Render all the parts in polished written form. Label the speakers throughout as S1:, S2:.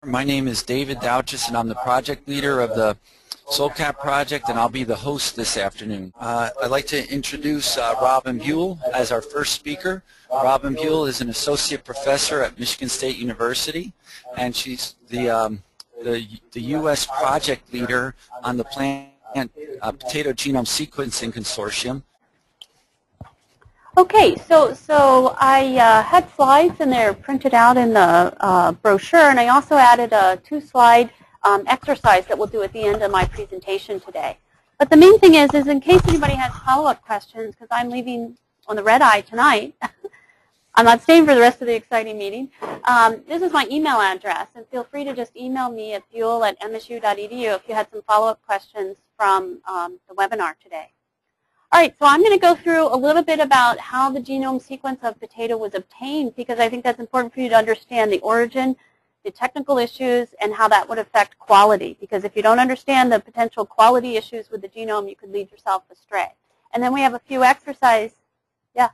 S1: My name is David Douches, and I'm the project leader of the SOLCAT project, and I'll be the host this afternoon. I'd like to introduce Robin Buell as our first speaker. Robin Buell is an associate professor at Michigan State University, and she's the U.S. project leader on the plant Potato Genome Sequencing Consortium.
S2: Okay, so I had slides and they're printed out in the brochure, and I also added a 2-slide exercise that we'll do at the end of my presentation today. But the main thing is in case anybody has follow-up questions, because I'm leaving on the red eye tonight, I'm not staying for the rest of the exciting meeting. This is my email address, and feel free to just email me at buell@msu.edu if you had some follow-up questions from the webinar today. All right, so I'm going to go through a little bit about how the genome sequence of potato was obtained, because I think that's important for you to understand the origin, the technical issues, and how that would affect quality. Because if you don't understand the potential quality issues with the genome, you could lead yourself astray. And then we have a few exercises. Yeah.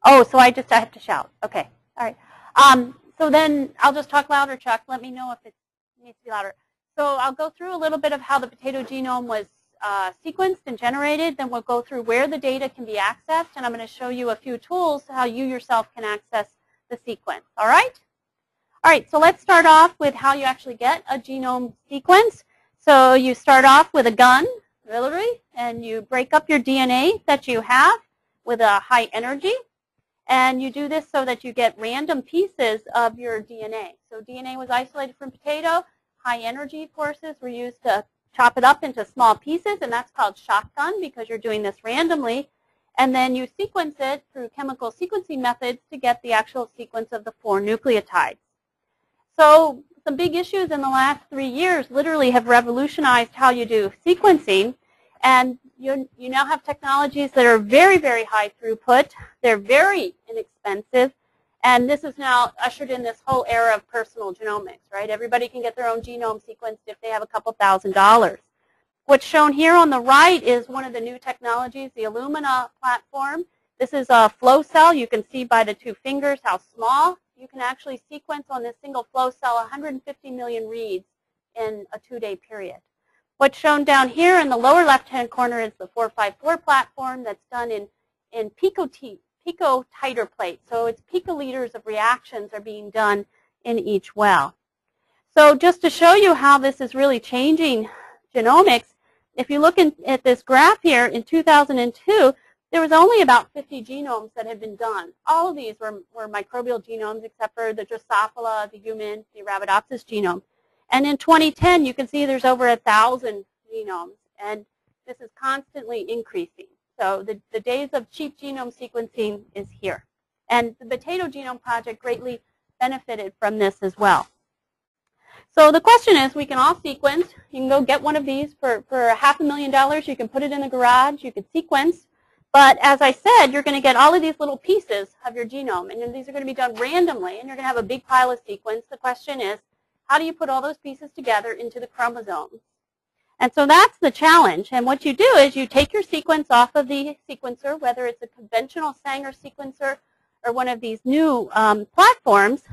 S2: Oh, so I have to shout. Okay. All right. So then I'll just talk louder, Chuck. Let me know if it needs to be louder. So I'll go through a little bit of how the potato genome was sequenced and generated. Then we'll go through where the data can be accessed, and I'm going to show you a few tools how you yourself can access the sequence. All right? All right, so let's start off with how you actually get a genome sequence. So you start off with a gun, literally, and you break up your DNA that you have with a high energy. And you do this so that you get random pieces of your DNA. So DNA was isolated from potato. High energy forces were used to chop it up into small pieces, and that's called shotgun because you're doing this randomly. And then you sequence it through chemical sequencing methods to get the actual sequence of the 4 nucleotides. So some big issues in the last 3 years literally have revolutionized how you do sequencing. And you now have technologies that are very, very high throughput. They're very inexpensive. And this has now ushered in this whole era of personal genomics, right? Everybody can get their own genome sequenced if they have a couple $1,000s. What's shown here on the right is one of the new technologies, the Illumina platform. This is a flow cell. You can see by the 2 fingers how small. You can actually sequence on this single flow cell 150 million reads in a 2-day period. What's shown down here in the lower left-hand corner is the 454 platform that's done in picotiter plate. So it's picoliters of reactions are being done in each well. So just to show you how this is really changing genomics, if you look at this graph here, in 2002, there was only about 50 genomes that had been done. All of these were microbial genomes except for the Drosophila, the human, the Arabidopsis genome. And in 2010, you can see there's over 1,000 genomes, and this is constantly increasing. So the days of cheap genome sequencing is here. And the Potato Genome Project greatly benefited from this as well. So the question is, we can all sequence. You can go get one of these for $500,000. You can put it in the garage. You can sequence. But as I said, you're going to get all of these little pieces of your genome, and these are going to be done randomly, and you're going to have a big pile of sequence. The question is, how do you put all those pieces together into the chromosomes? And so that's the challenge. And what you do is you take your sequence off of the sequencer, whether it's a conventional Sanger sequencer or one of these new platforms.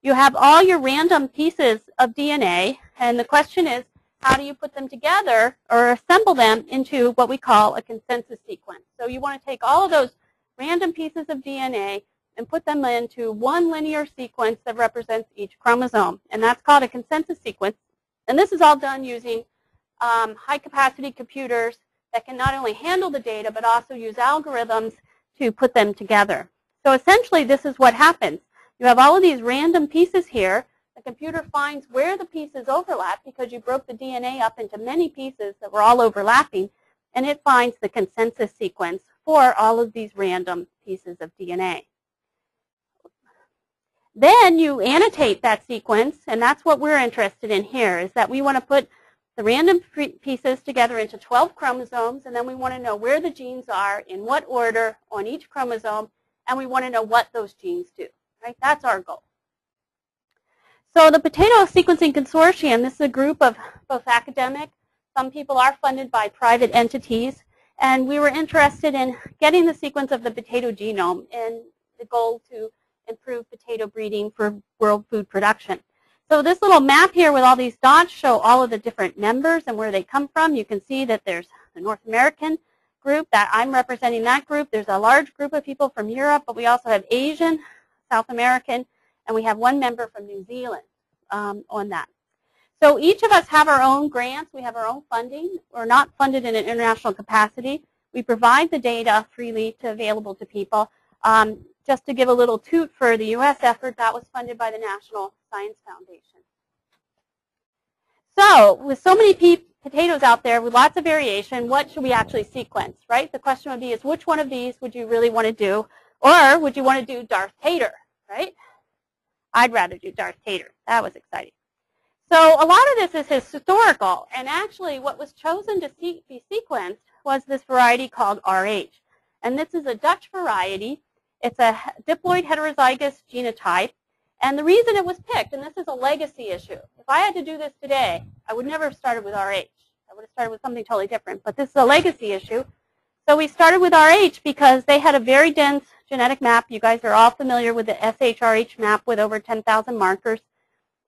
S2: You have all your random pieces of DNA, and the question is, how do you put them together or assemble them into what we call a consensus sequence? So you want to take all of those random pieces of DNA and put them into one linear sequence that represents each chromosome. And that's called a consensus sequence. And this is all done using high-capacity computers that can not only handle the data, but also use algorithms to put them together. So essentially, this is what happens. You have all of these random pieces here. The computer finds where the pieces overlap because you broke the DNA up into many pieces that were all overlapping, and it finds the consensus sequence for all of these random pieces of DNA. Then you annotate that sequence, and that's what we're interested in here, is that we want to put the random pieces together into 12 chromosomes, and then we want to know where the genes are, in what order on each chromosome, and we want to know what those genes do. Right? That's our goal. So the Potato Sequencing Consortium, this is a group of both academic, some people are funded by private entities, and we were interested in getting the sequence of the potato genome in the goal to improve potato breeding for world food production. So this little map here with all these dots show all of the different members and where they come from. You can see that there's the North American group, that I'm representing that group. There's a large group of people from Europe, but we also have Asian, South American, and we have one member from New Zealand on that. So each of us have our own grants. We have our own funding. We're not funded in an international capacity. We provide the data freely available to people. Just to give a little toot for the U.S. effort, that was funded by the National Science Foundation. So with so many potatoes out there with lots of variation, what should we actually sequence, right? The question would be is which one of these would you really want to do? Or would you want to do Darth Tater, right? I'd rather do Darth Tater. That was exciting. So a lot of this is historical, and actually what was chosen to be sequenced was this variety called RH. And this is a Dutch variety. It's a diploid heterozygous genotype. And the reason it was picked, and this is a legacy issue, if I had to do this today, I would never have started with RH. I would have started with something totally different. But this is a legacy issue. So we started with RH because they had a very dense genetic map. You guys are all familiar with the SHRH map with over 10,000 markers.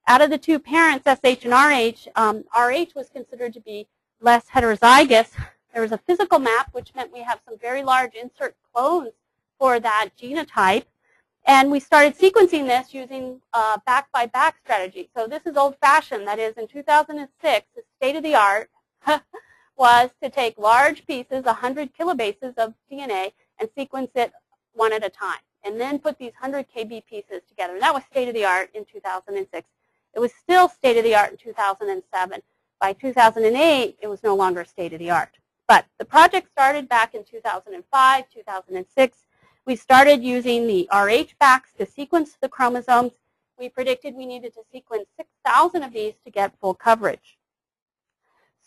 S2: Out of the two parents, SH and RH was considered to be less heterozygous. There was a physical map, which meant we have some very large insert clones for that genotype. And we started sequencing this using back-by-back strategy. So this is old-fashioned. That is, in 2006, the state-of-the-art was to take large pieces, 100 kilobases of DNA, and sequence it one at a time, and then put these 100 kb pieces together. And that was state-of-the-art in 2006. It was still state-of-the-art in 2007. By 2008, it was no longer state-of-the-art. But the project started back in 2005, 2006. We started using the RH backs to sequence the chromosomes. We predicted we needed to sequence 6,000 of these to get full coverage.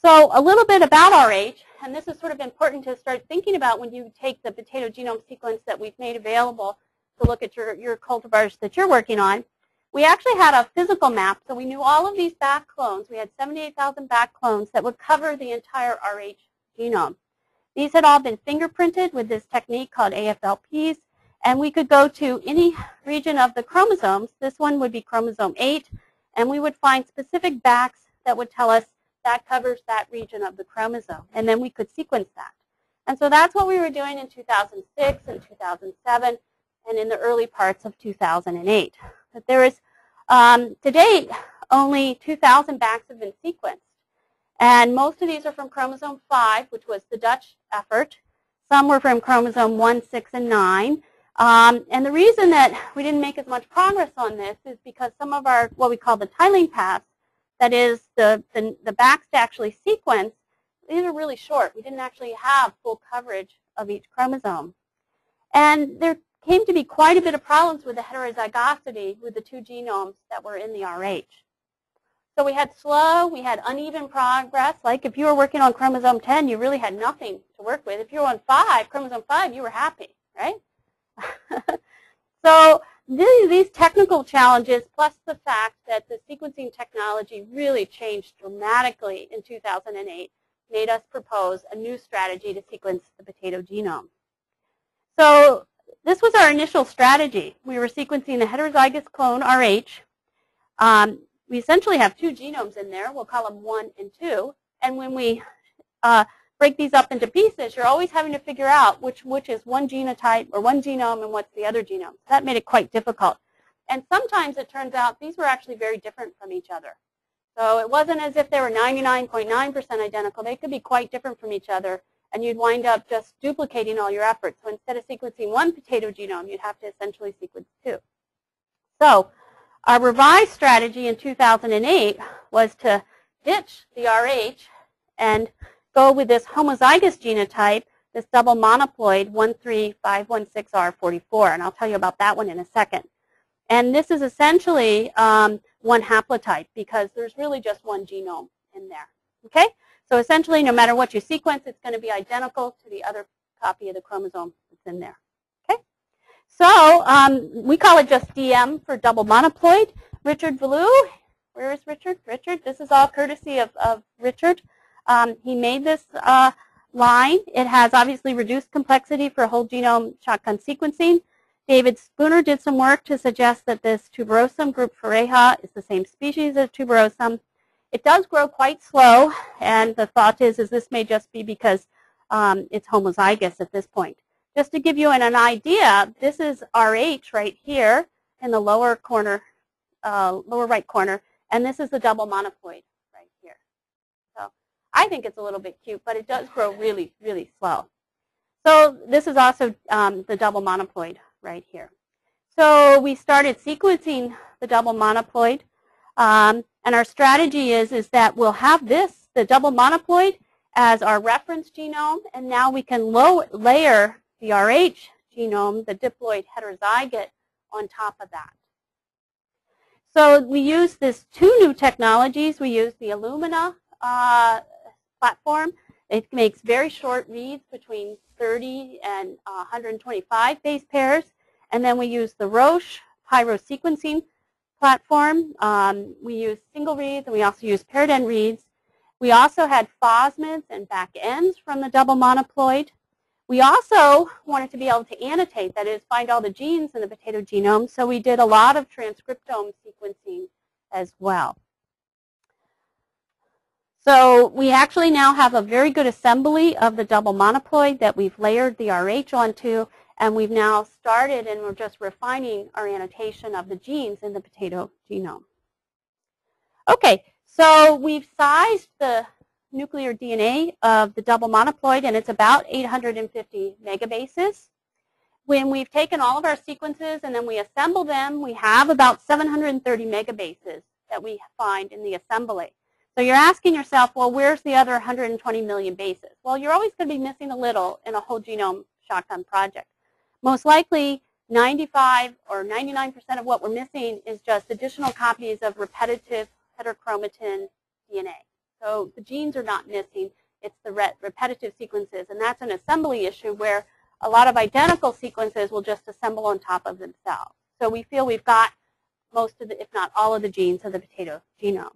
S2: So a little bit about RH, and this is sort of important to start thinking about when you take the potato genome sequence that we've made available to look at your cultivars that you're working on. We actually had a physical map, so we knew all of these back clones. We had 78,000 back clones that would cover the entire RH genome. These had all been fingerprinted with this technique called AFLPs, and we could go to any region of the chromosomes. This one would be chromosome 8, and we would find specific backs that would tell us that covers that region of the chromosome, and then we could sequence that. And so that's what we were doing in 2006 and 2007 and in the early parts of 2008. But there is, to date, only 2,000 backs have been sequenced. And most of these are from chromosome 5, which was the Dutch effort. Some were from chromosome 1, 6, and 9. And the reason that we didn't make as much progress on this is because some of our, what we call the tiling paths, that is the backs to actually sequence, these are really short. We didn't actually have full coverage of each chromosome. And there came to be quite a bit of problems with the heterozygosity with the two genomes that were in the RH. So we had slow, we had uneven progress. Like if you were working on chromosome 10, you really had nothing to work with. If you were on 5, chromosome 5, you were happy, right? So these technical challenges, plus the fact that the sequencing technology really changed dramatically in 2008, made us propose a new strategy to sequence the potato genome. So this was our initial strategy. We were sequencing the heterozygous clone RH. We essentially have two genomes in there. We'll call them 1 and 2. And when we break these up into pieces, you're always having to figure out which is one genotype or one genome and what's the other genome. So that made it quite difficult. And sometimes it turns out these were actually very different from each other. So it wasn't as if they were 99.9% identical. They could be quite different from each other, and you'd wind up just duplicating all your efforts. So instead of sequencing one potato genome, you'd have to essentially sequence 2. So our revised strategy in 2008 was to ditch the RH and go with this homozygous genotype, this double monoploid 13516R44, and I'll tell you about that one in a second. And this is essentially one haplotype because there's really just one genome in there. Okay? So essentially, no matter what you sequence, it's going to be identical to the other copy of the chromosome that's in there. Okay? So we call it just DM for double monoploid. Richard Valou, where is Richard? Richard, this is all courtesy of Richard. He made this line, it has obviously reduced complexity for whole genome shotgun sequencing. David Spooner did some work to suggest that this tuberosum, group Phareha, is the same species as tuberosum. It does grow quite slow, and the thought is this may just be because it's homozygous at this point. Just to give you an idea, this is RH right here in the lower corner, lower right corner, and this is the double monoploid right here. So I think it's a little bit cute, but it does grow really, really slow. So this is also the double monoploid right here. So we started sequencing the double monoploid, and our strategy is that we'll have this, the double monoploid, as our reference genome, and now we can layer the RH genome, the diploid heterozygote, on top of that. So we use this two new technologies. We use the Illumina platform. It makes very short reads between 30 and 125 base pairs. And then we use the Roche Pyro sequencing platform. We use single reads, and we also use paired end reads. We also had phosmids and back ends from the double monoploid. We also wanted to be able to annotate, that is, find all the genes in the potato genome, so we did a lot of transcriptome sequencing as well. So we actually now have a very good assembly of the double monoploid that we've layered the RH onto, and we've now started and we're just refining our annotation of the genes in the potato genome. Okay, so we've sized the nuclear DNA of the double monoploid, and it's about 850 megabases. When we've taken all of our sequences and then we assemble them, we have about 730 megabases that we find in the assembly. So you're asking yourself, well, where's the other 120 million bases? Well, you're always going to be missing a little in a whole genome shotgun project. Most likely, 95 or 99% of what we're missing is just additional copies of repetitive heterochromatin DNA. So the genes are not missing, it's the repetitive sequences, and that's an assembly issue where a lot of identical sequences will just assemble on top of themselves. So we feel we've got most of the, if not all of the genes of the potato genome.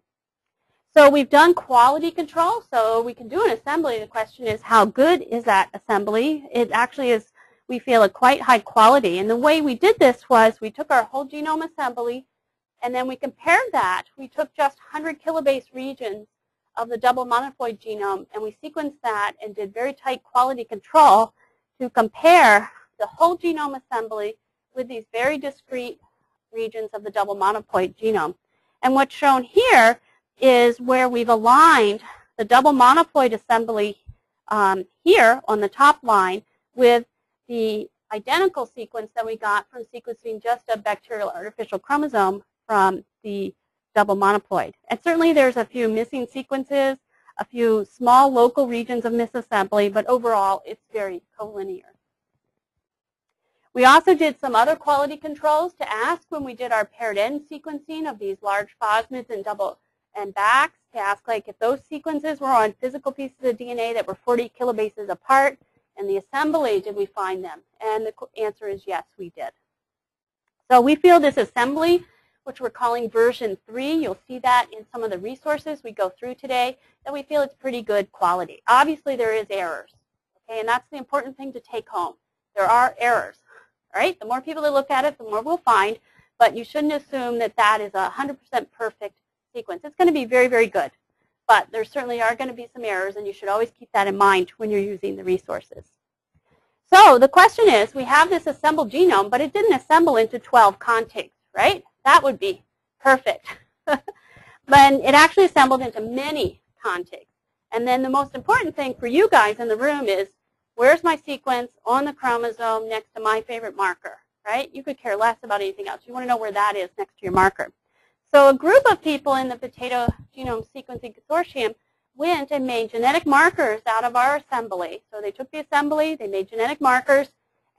S2: So we've done quality control, so we can do an assembly. The question is, how good is that assembly? It actually is, we feel, a quite high quality. And the way we did this was we took our whole genome assembly, and then we compared that. We took just 100 kilobase regions of the double monoploid genome, and we sequenced that and did very tight quality control to compare the whole genome assembly with these very discrete regions of the double monoploid genome. And what's shown here is where we've aligned the double monoploid assembly here on the top line with the identical sequence that we got from sequencing just a bacterial artificial chromosome from the double monoploid. And certainly there's a few missing sequences, a few small local regions of misassembly, but overall it's very collinear. We also did some other quality controls to ask when we did our paired end sequencing of these large phosmids and double and backs, to ask like if those sequences were on physical pieces of DNA that were 40 kilobases apart. In the assembly, did we find them? And the answer is yes, we did. So we feel this assembly, which we're calling version 3, you'll see that in some of the resources we go through today, that we feel it's pretty good quality. Obviously there is errors, okay, and that's the important thing to take home. There are errors, all right? The more people that look at it, the more we'll find, but you shouldn't assume that that is a 100% perfect sequence. It's going to be very, very good, but there certainly are going to be some errors, and you should always keep that in mind when you're using the resources. So the question is, we have this assembled genome, but it didn't assemble into 12 contigs, right? That would be perfect. But it actually assembled into many contigs. And then the most important thing for you guys in the room is, where's my sequence on the chromosome next to my favorite marker, right? You could care less about anything else. You want to know where that is next to your marker. So a group of people in the Potato Genome Sequencing Consortium went and made genetic markers out of our assembly. So they took the assembly, they made genetic markers,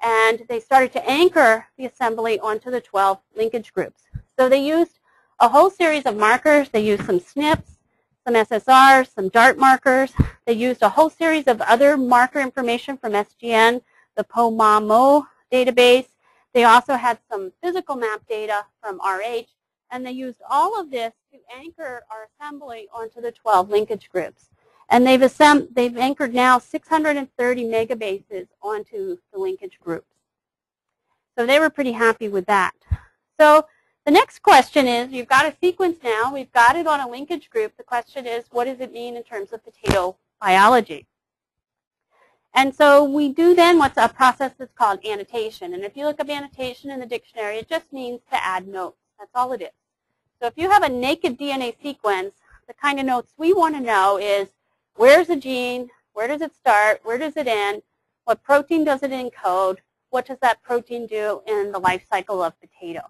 S2: and they started to anchor the assembly onto the 12 linkage groups. So they used a whole series of markers. They used some SNPs, some SSRs, some DART markers. They used a whole series of other marker information from SGN, the POMAMO database. They also had some physical map data from RH, and they used all of this to anchor our assembly onto the 12 linkage groups. And they've anchored now 630 megabases onto the linkage groups. So they were pretty happy with that. So the next question is, you've got a sequence now, we've got it on a linkage group. The question is, what does it mean in terms of potato biology? And so we do then what's a process that's called annotation. And if you look up annotation in the dictionary, it just means to add notes. That's all it is. So if you have a naked DNA sequence, the kind of notes we want to know is, where's the gene, where does it start, where does it end, what protein does it encode, what does that protein do in the life cycle of potato.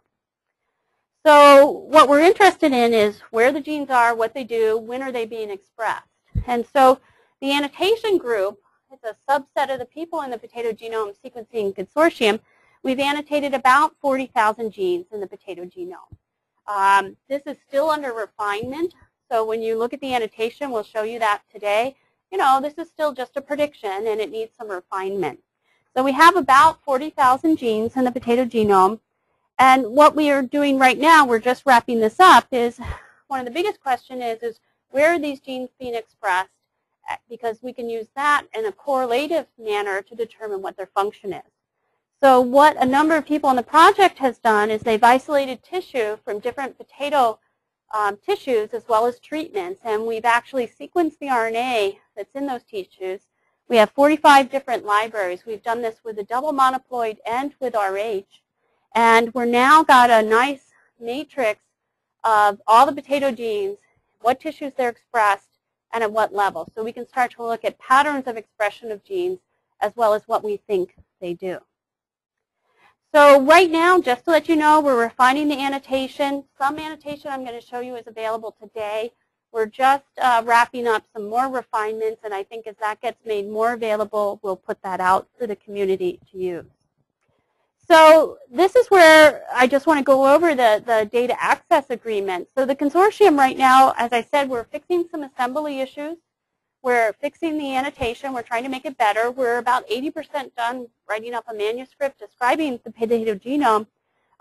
S2: So what we're interested in is where the genes are, what they do, when are they being expressed. And so the annotation group, it's a subset of the people in the Potato Genome Sequencing Consortium. We've annotated about 40,000 genes in the potato genome. This is still under refinement. So when you look at the annotation, we'll show you that today. You know, this is still just a prediction, and it needs some refinement. So we have about 40,000 genes in the potato genome. And what we are doing right now, we're just wrapping this up, is one of the biggest questions is where are these genes being expressed? Because we can use that in a correlative manner to determine what their function is. So what a number of people on the project has done is they've isolated tissue from different potato tissues as well as treatments, and we've actually sequenced the RNA that's in those tissues. We have 45 different libraries. We've done this with a double monoploid and with RH, and we're now got a nice matrix of all the potato genes, what tissues they're expressed, and at what level. So we can start to look at patterns of expression of genes as well as what we think they do. So right now, just to let you know, we're refining the annotation. Some annotation I'm going to show you is available today. We're just wrapping up some more refinements, and I think as that gets made more available, we'll put that out for the community to use. So this is where I just want to go over the data access agreement. So the consortium right now, as I said, we're fixing some assembly issues. We're fixing the annotation. We're trying to make it better. We're about 80% done writing up a manuscript describing the potato genome.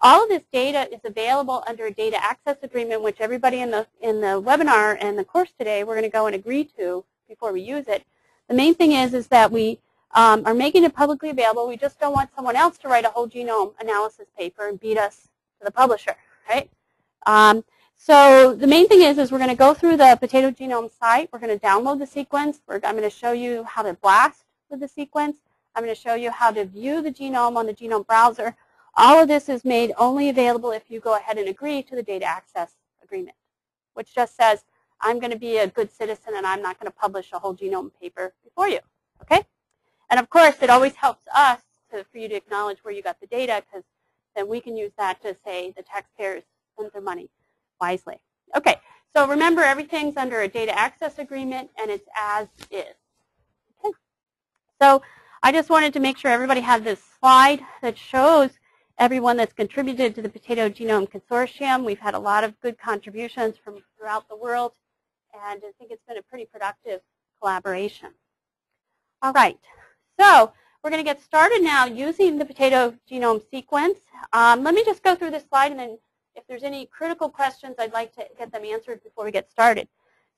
S2: All of this data is available under a data access agreement, which everybody in the webinar and the course today we're going to go and agree to before we use it. The main thing is that we are making it publicly available. We just don't want someone else to write a whole genome analysis paper and beat us to the publisher, right? So the main thing is we're going to go through the potato genome site. We're going to download the sequence. I'm going to show you how to blast with the sequence. I'm going to show you how to view the genome on the genome browser. All of this is made only available if you go ahead and agree to the data access agreement, which just says I'm going to be a good citizen and I'm not going to publish a whole genome paper before you. Okay? And of course, it always helps us for you to acknowledge where you got the data, because then we can use that to say the taxpayers spent their money wisely. Okay, so remember, everything's under a data access agreement and it's as is. Okay. So I just wanted to make sure everybody had this slide that shows everyone that's contributed to the Potato Genome Consortium. We've had a lot of good contributions from throughout the world, and I think it's been a pretty productive collaboration. All right, so we're going to get started now using the potato genome sequence. Let me just go through this slide, and then if there's any critical questions, I'd like to get them answered before we get started.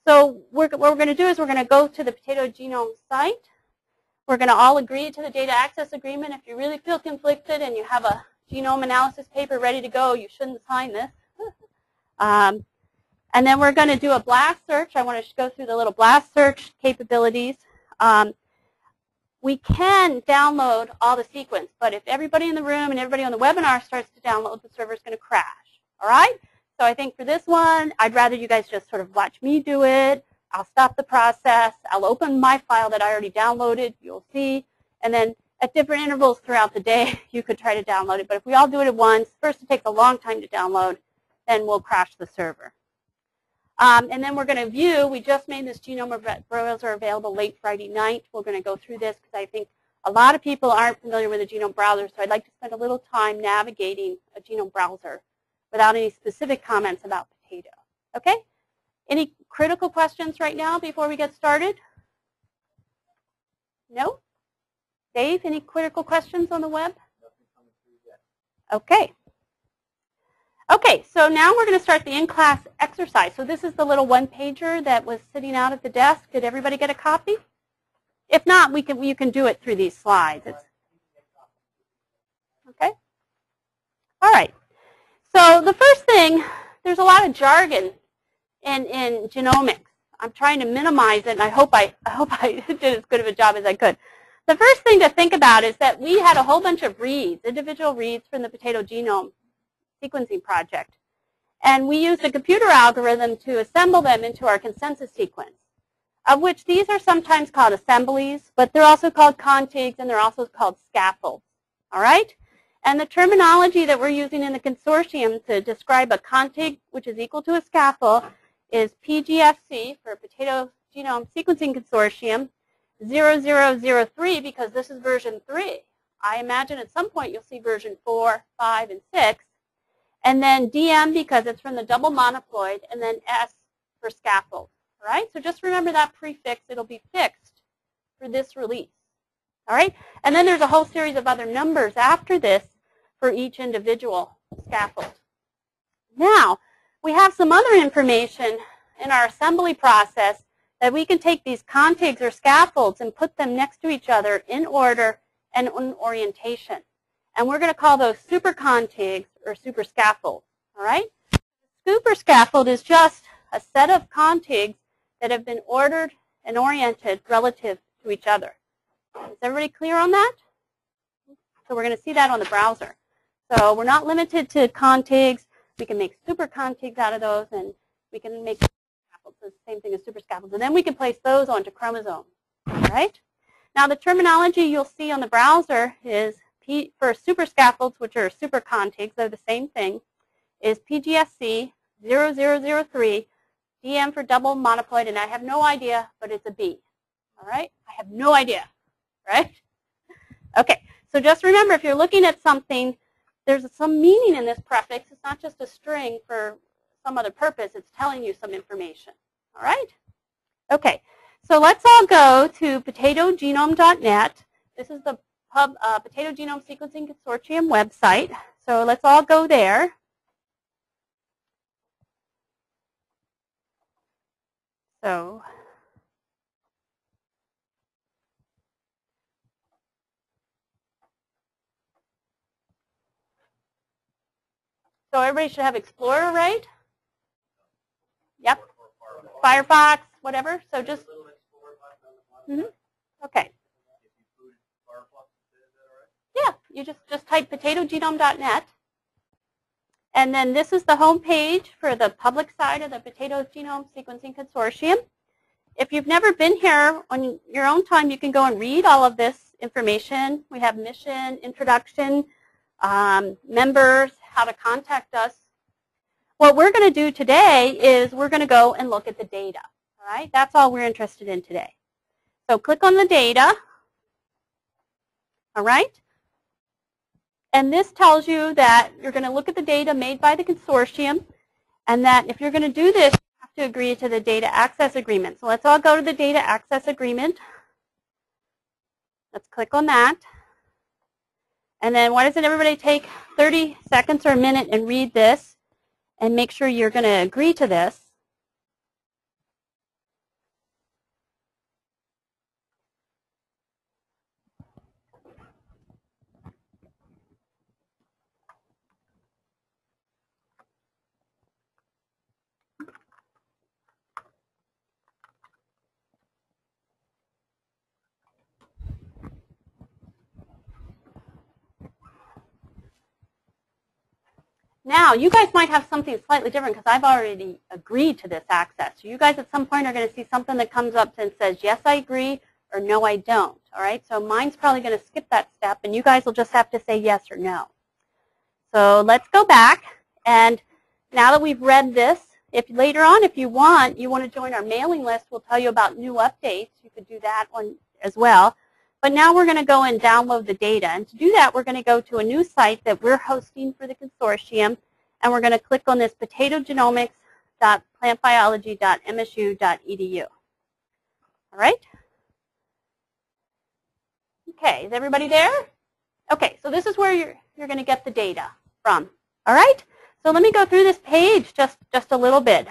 S2: So what we're going to do is we're going to go to the Potato Genome site. We're going to all agree to the data access agreement. If you really feel conflicted and you have a genome analysis paper ready to go, you shouldn't sign this. And then we're going to do a blast search. I want to go through the little blast search capabilities. We can download all the sequence, but if everybody in the room and everybody on the webinar starts to download, the server's going to crash. All right? So I think for this one, I'd rather you guys just sort of watch me do it. I'll stop the process. I'll open my file that I already downloaded. You'll see. And then at different intervals throughout the day, you could try to download it. But if we all do it at once, first it takes a long time to download, then we'll crash the server. And then we're going to view. We just made this genome browser available late Friday night. We're going to go through this because I think a lot of people aren't familiar with a genome browser, so I'd like to spend a little time navigating a genome browser without any specific comments about potato. Okay? Any critical questions right now before we get started? No? Dave, any critical questions on the web?
S1: Nothing coming through yet.
S2: Okay. Okay, so now we're going to start the in-class exercise. So this is the little one-pager that was sitting out at the desk. Did everybody get a copy? If not, you can do it through these slides. Okay? All right. So the first thing, there's a lot of jargon in genomics. I'm trying to minimize it, and I hope I did as good of a job as I could. The first thing to think about is that we had a whole bunch of reads, individual reads from the Potato Genome Sequencing Project. And we used a computer algorithm to assemble them into our consensus sequence, of which these are sometimes called assemblies, but they're also called contigs, and they're also called scaffolds. All right? And the terminology that we're using in the consortium to describe a contig, which is equal to a scaffold, is PGSC, for Potato Genome Sequencing Consortium, 0003, because this is version 3. I imagine at some point you'll see version 4, 5, and 6. And then DM, because it's from the double monoploid, and then S for scaffold. All right? So just remember that prefix. It'll be fixed for this release. All right? And then there's a whole series of other numbers after this for each individual scaffold. Now, we have some other information in our assembly process that we can take these contigs or scaffolds and put them next to each other in order and in orientation. And we're going to call those super contigs or super scaffolds. All right? Super scaffold is just a set of contigs that have been ordered and oriented relative to each other. Is everybody clear on that? So we're going to see that on the browser. So we're not limited to contigs. We can make super contigs out of those, and we can make scaffolds, the same thing as super scaffolds. And then we can place those onto chromosomes. All right? Now the terminology you'll see on the browser is for super scaffolds, which are super contigs, they're the same thing, is PGSC 0003, DM for double monoploid, and I have no idea, but it's a B. All right? I have no idea, right? Okay, so just remember, if you're looking at something, there's some meaning in this prefix. It's not just a string for some other purpose. It's telling you some information. All right? Okay, so let's all go to potatogenome.net. This is the Potato Genome Sequencing Consortium website. So let's all go there. So everybody should have Explorer, right? Yep. Firefox, whatever. So just, okay. Yeah, you just type potatogenome.net. And then this is the home page for the public side of the Potato Genome Sequencing Consortium. If you've never been here on your own time, you can go and read all of this information. We have mission, introduction, members, how to contact us. What we're going to do today is we're going to go and look at the data. All right? That's all we're interested in today. So click on the data. All right? And this tells you that you're going to look at the data made by the consortium, and that if you're going to do this, you have to agree to the data access agreement. So let's all go to the data access agreement. Let's click on that. And then why doesn't everybody take 30 seconds or a minute and read this and make sure you're going to agree to this. Now, you guys might have something slightly different because I've already agreed to this access. So you guys at some point are going to see something that comes up and says, yes, I agree, or no, I don't. All right? So mine's probably going to skip that step, and you guys will just have to say yes or no. So let's go back. And now that we've read this, if later on, if you want to join our mailing list, we'll tell you about new updates. You could do that one as well. But now we're going to go and download the data. And to do that, we're going to go to a new site that we're hosting for the consortium. And we're going to click on this potatogenomics.plantbiology.msu.edu. All right? Okay, is everybody there? Okay, so this is where you're going to get the data from. All right? So let me go through this page just a little bit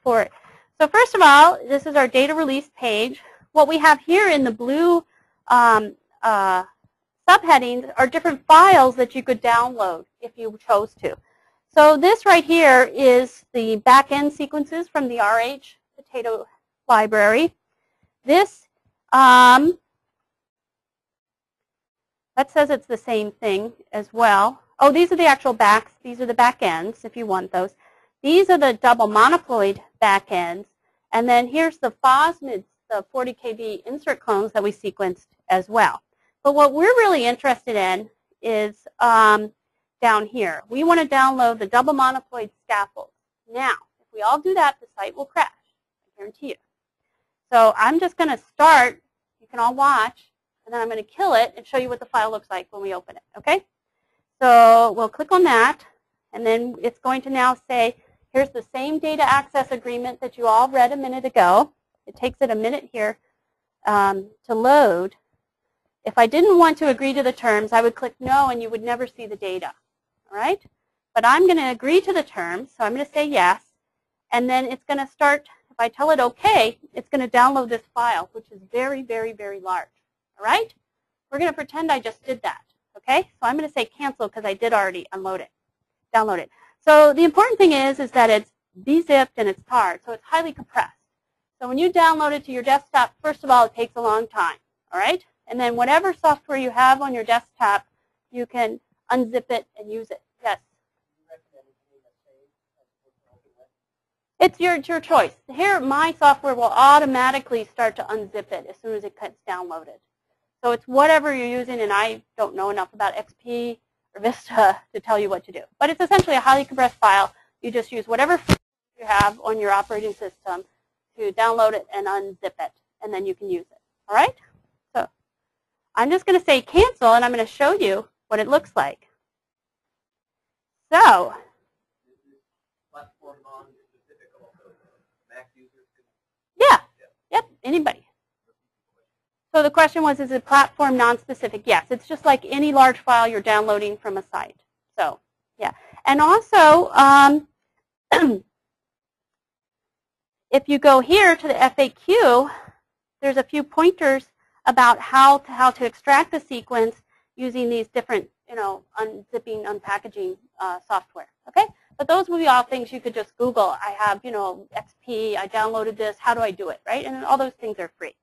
S2: for it. So first of all, this is our data release page. What we have here in the blue subheadings are different files that you could download if you chose to. So this right here is the back-end sequences from the RH Potato library. This, that says it's the same thing as well. Oh, these are the actual backs. These are the back ends if you want those. These are the double monoploid back ends. And then here's the phosmids, the 40 kb insert clones that we sequenced as well. But what we're really interested in is down here. We want to download the double monoploid scaffolds. Now, if we all do that, the site will crash. I guarantee you. So I'm just going to start. You can all watch. And then I'm going to kill it and show you what the file looks like when we open it. Okay? So we'll click on that. And then it's going to now say, here's the same data access agreement that you all read a minute ago. It takes it a minute here to load. If I didn't want to agree to the terms, I would click no, and you would never see the data. All right? But I'm going to agree to the terms, so I'm going to say yes. And then it's going to start, if I tell it OK, it's going to download this file, which is very, very, very large. All right? We're going to pretend I just did that. Okay? So I'm going to say cancel because I did already download it. So the important thing is that it's de-zipped and it's tarred, so it's highly compressed. So when you download it to your desktop, first of all, it takes a long time. All right? And then whatever software you have on your desktop, you can unzip it and use it. Yes? It's your choice. Here, my software will automatically start to unzip it as soon as it gets downloaded. So it's whatever you're using, and I don't know enough about XP or Vista to tell you what to do. But it's essentially a highly compressed file. You just use whatever you have on your operating system to download it and unzip it, and then you can use it. All right? So I'm just going to say cancel, and I'm going to show you what it looks like. So yeah, yep, anybody. So the question was, is it platform non-specific? Yes, it's just like any large file you're downloading from a site. So yeah, and also if you go here to the FAQ, there's a few pointers about how to extract the sequence using these different, unzipping, unpackaging software. Okay, but those will be all things you could just Google. I have, XP. I downloaded this. How do I do it? Right, and all those things are free.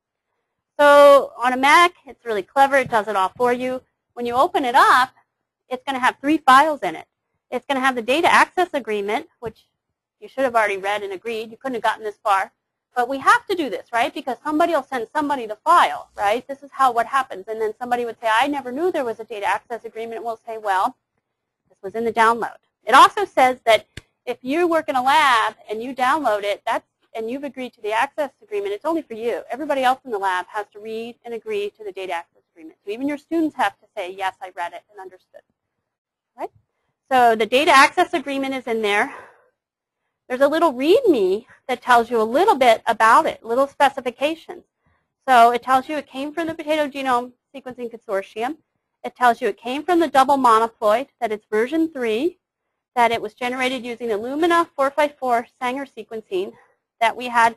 S2: So on a Mac, it's really clever. It does it all for you. When you open it up, it's going to have 3 files in it. It's going to have the data access agreement, which you should have already read and agreed. You couldn't have gotten this far. But we have to do this, right? Because somebody will send somebody the file, right? This is what happens. And then somebody would say, I never knew there was a data access agreement. And we'll say, well, this was in the download. It also says that if you work in a lab and you download it, and you've agreed to the access agreement, it's only for you. Everybody else in the lab has to read and agree to the data access agreement. So even your students have to say, yes, I read it and understood. Right? So the data access agreement is in there. There's a little README that tells you a little bit about it, little specifications. So it tells you it came from the Potato Genome Sequencing Consortium. It tells you it came from the double monoploid, that it's version 3, that it was generated using Illumina 454 Sanger sequencing, that we had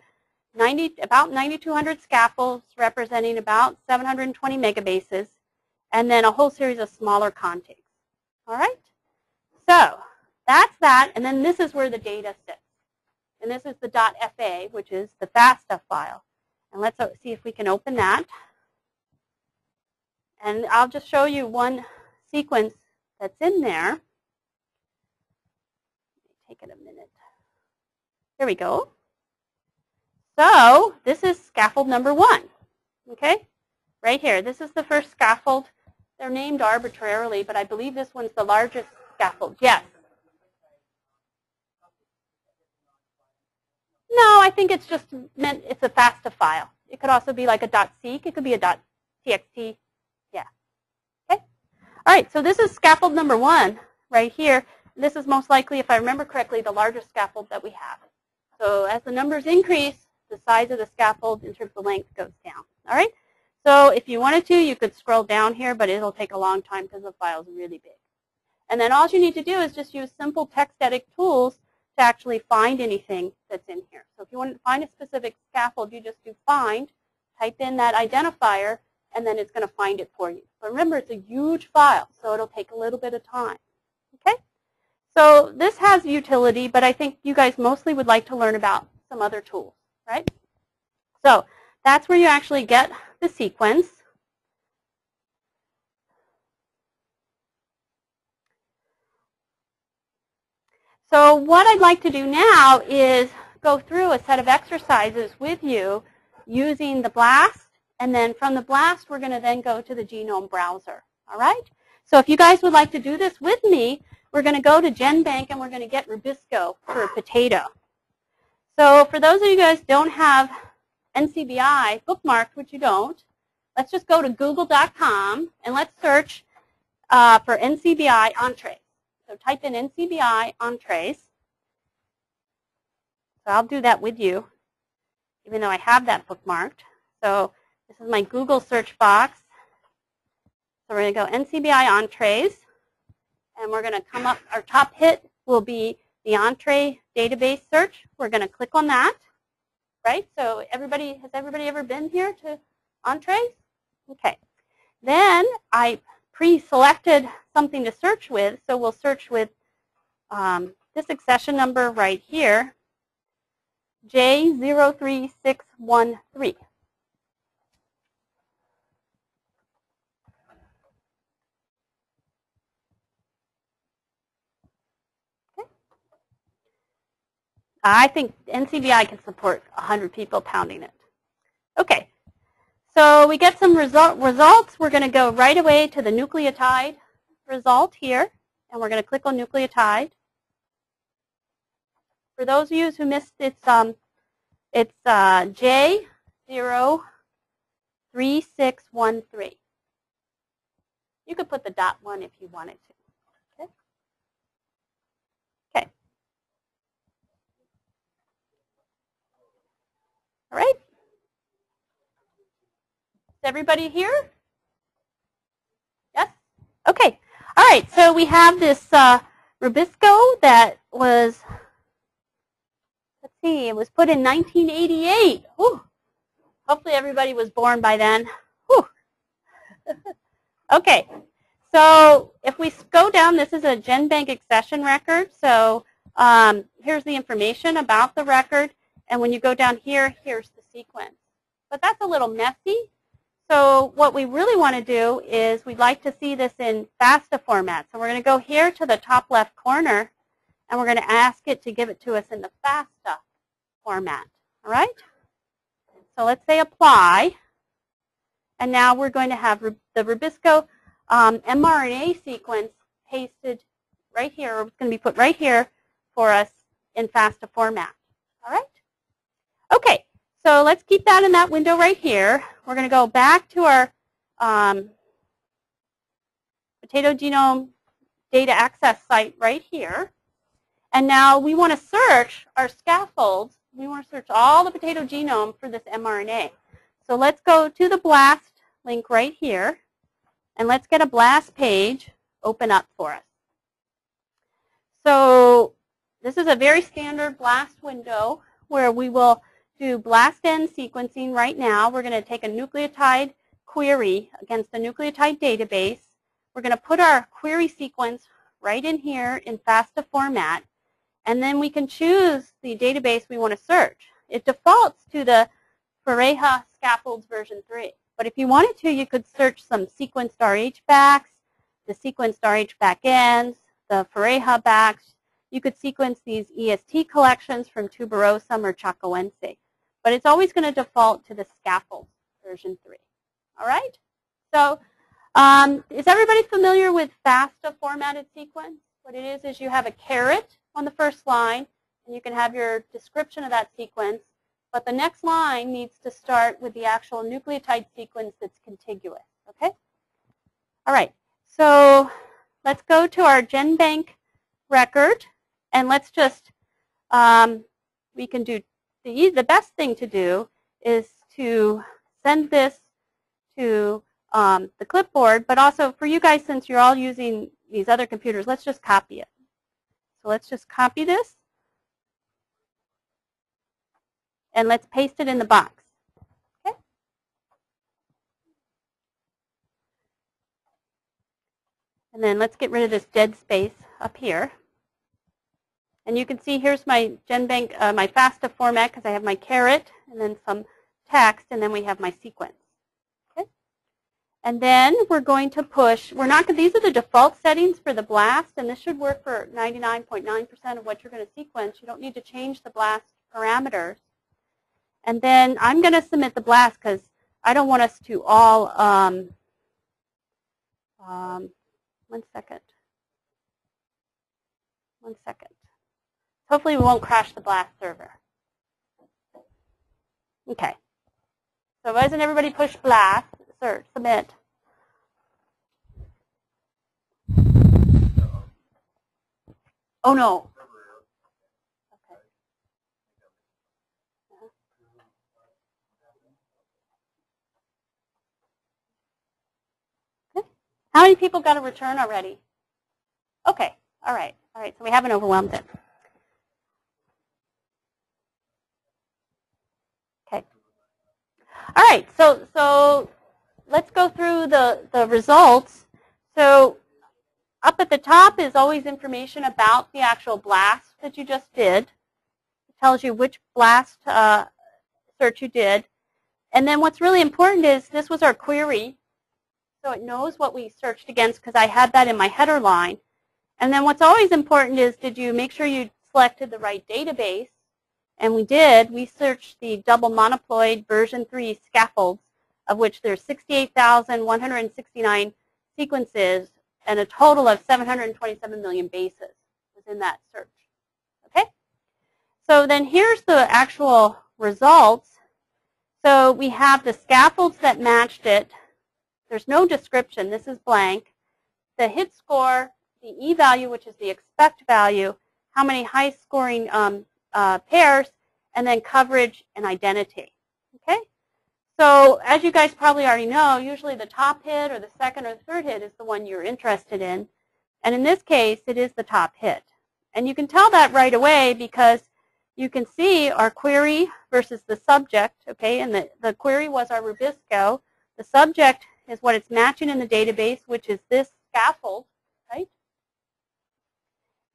S2: about 9,200 scaffolds representing about 720 megabases, and then a whole series of smaller contigs. All right? So that's that, and then this is where the data sits. And this is the .fa, which is the FASTA file. And let's see if we can open that. And I'll just show you one sequence that's in there. Take it a minute. Here we go. So this is scaffold number 1. Okay? Right here. This is the first scaffold. They're named arbitrarily, but I believe this one's the largest scaffold. Yes? No, I think it's just meant it's a FASTA file. It could also be like a .seq. It could be a .txt. Yeah. Okay? All right, so this is scaffold number 1 right here. This is most likely, if I remember correctly, the largest scaffold that we have. So as the numbers increase, the size of the scaffold in terms of length goes down. All right? So if you wanted to, you could scroll down here, but it'll take a long time because the file is really big. And then all you need to do is just use simple text edit tools to actually find anything that's in here. So if you want to find a specific scaffold, you just do find, type in that identifier, and then it's going to find it for you. But remember, it's a huge file, so it'll take a little bit of time. Okay? So this has utility, but I think you guys mostly would like to learn about some other tools, right? So that's where you actually get the sequence. So what I'd like to do now is go through a set of exercises with you using the BLAST, and then from the BLAST we're going to then go to the genome browser. All right? So if you guys would like to do this with me, we're going to go to GenBank and we're going to get Rubisco for Potato. So for those of you guys who don't have NCBI bookmarked, which you don't, let's just go to google.com and let's search for NCBI entrees. So type in NCBI entrees. So I'll do that with you, even though I have that bookmarked. So this is my Google search box. So we're going to go NCBI entrees, and we're going to come up, our top hit will be the entree database search. We're going to click on that, right? So has everybody ever been here to entrees? Okay. Then I pre-selected something to search with, so we'll search with this accession number right here, J03613. Okay. I think NCBI can support 100 people pounding it. Okay. So we get some results. We're going to go right away to the nucleotide result here, and we're going to click on nucleotide. For those of you who missed it, it's J03613. You could put the .1 if you wanted to. Okay. Okay. All right. Is everybody here? Yes? Okay. All right. So we have this Rubisco that was, let's see, it was put in 1988. Whew. Hopefully everybody was born by then. Whew. Okay. So if we go down, this is a GenBank accession record. So here's the information about the record. And when you go down here, here's the sequence. But that's a little messy. So what we really want to do is we'd like to see this in FASTA format. So we're going to go here to the top left corner, and we're going to ask it to give it to us in the FASTA format. All right? So let's say apply. And now we're going to have the Rubisco mRNA sequence pasted right here. It's going to be put right here for us in FASTA format. All right? Okay. So let's keep that in that window right here. We're going to go back to our Potato Genome Data Access site right here. And now we want to search our scaffolds. We want to search all the potato genome for this mRNA. So let's go to the BLAST link right here. And let's get a BLAST page open up for us. So this is a very standard BLAST window where we will do BLAST-N sequencing right now. We're going to take a nucleotide query against the nucleotide database. We're going to put our query sequence right in here in FASTA format, and then we can choose the database we want to search. It defaults to the Pareja Scaffolds version 3. But if you wanted to, you could search some sequenced RH backs, the sequenced RH backends, the Pareja backs. You could sequence these EST collections from tuberosum or chacoense. But it's always going to default to the Scaffolds version 3. All right? So is everybody familiar with FASTA formatted sequence? What it is you have a caret on the first line, and you can have your description of that sequence. But the next line needs to start with the actual nucleotide sequence that's contiguous. Okay? All right. So let's go to our GenBank record, and let's just, we can do, the best thing to do is to send this to the clipboard, but also for you guys, since you're all using these other computers, let's just copy it. So let's just copy this. And let's paste it in the box. Okay? And then let's get rid of this dead space up here. And you can see here's my GenBank, my FASTA format, because I have my caret and then some text, and then we have my sequence. Okay? And then we're going to push, these are the default settings for the BLAST, and this should work for 99.9% of what you're going to sequence. You don't need to change the BLAST parameters. And then I'm going to submit the BLAST because I don't want us to all, one second. Hopefully we won't crash the BLAST server. Okay. So why doesn't everybody push BLAST, submit? Oh no. How many people got a return already? Okay, all right, so we haven't overwhelmed it. Okay. All right, so let's go through the results. So up at the top is always information about the actual BLAST that you just did. It tells you which BLAST search you did. And then what's really important is this was our query. So it knows what we searched against because I had that in my header line. And then what's always important is did you make sure you selected the right database? And we did. We searched the double monoploid version 3 scaffolds, of which there's 68,169 sequences and a total of 727 million bases within that search. Okay? So then here's the actual results. So we have the scaffolds that matched it. There's no description. This is blank. The hit score, the E-value, which is the expect value, how many high-scoring pairs, and then coverage and identity. Okay? So as you guys probably already know, usually the top hit or the second or the third hit is the one you're interested in. And in this case, it is the top hit. And you can tell that right away because you can see our query versus the subject. Okay? And the query was our Rubisco. The subject is what it's matching in the database, which is this scaffold, right?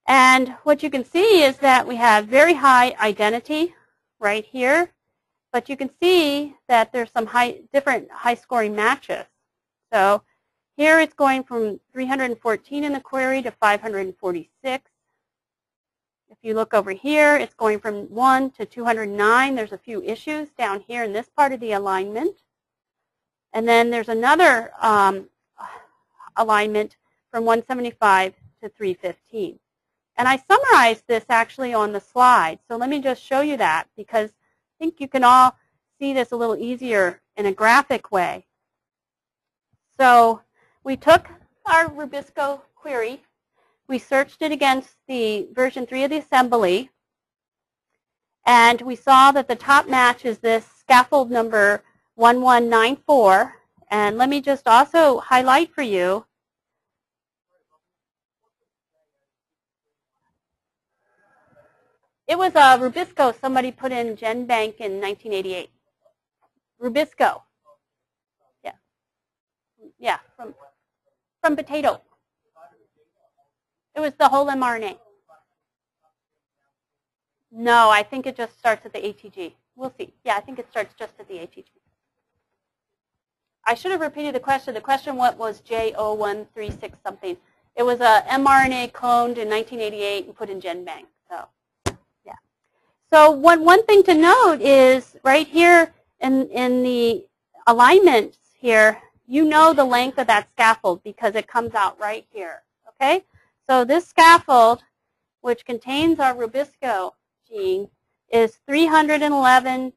S2: And what you can see is that we have very high identity right here, but you can see that there's some different high-scoring matches. So here it's going from 314 in the query to 546. If you look over here, it's going from 1 to 209. There's a few issues down here in this part of the alignment. And then there's another alignment from 175 to 315. And I summarized this actually on the slide. So let me just show you that because I think you can all see this a little easier in a graphic way. So we took our Rubisco query. We searched it against the version 3 of the assembly. And we saw that the top match is this scaffold number 1194. And let me just also highlight for you. It was a Rubisco somebody put in GenBank in 1988. Rubisco. Yeah. Yeah, from Potato. It was the whole mRNA. No, I think it just starts at the ATG. We'll see. Yeah, I think it starts just at the ATG. I should have repeated the question. The question what was J0136 something. It was a mRNA cloned in 1988 and put in GenBank. So, yeah. So one thing to note is right here in the alignments here, you know the length of that scaffold because it comes out right here. Okay? So this scaffold, which contains our Rubisco gene, is 311,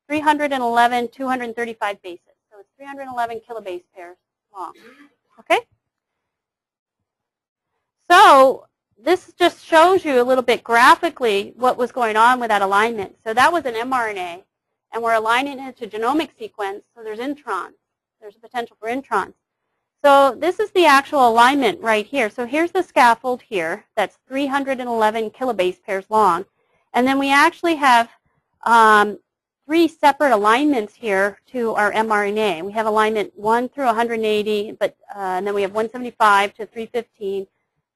S2: 235 bases. So it's 311 kilobase pairs long. Okay? So this just shows you a little bit graphically what was going on with that alignment. So that was an mRNA, and we're aligning it to genomic sequence, so there's introns. There's a potential for introns. So this is the actual alignment right here. So here's the scaffold here that's 311 kilobase pairs long. And then we actually have 3 separate alignments here to our mRNA. We have alignment 1 through 180, but and then we have 175 to 315,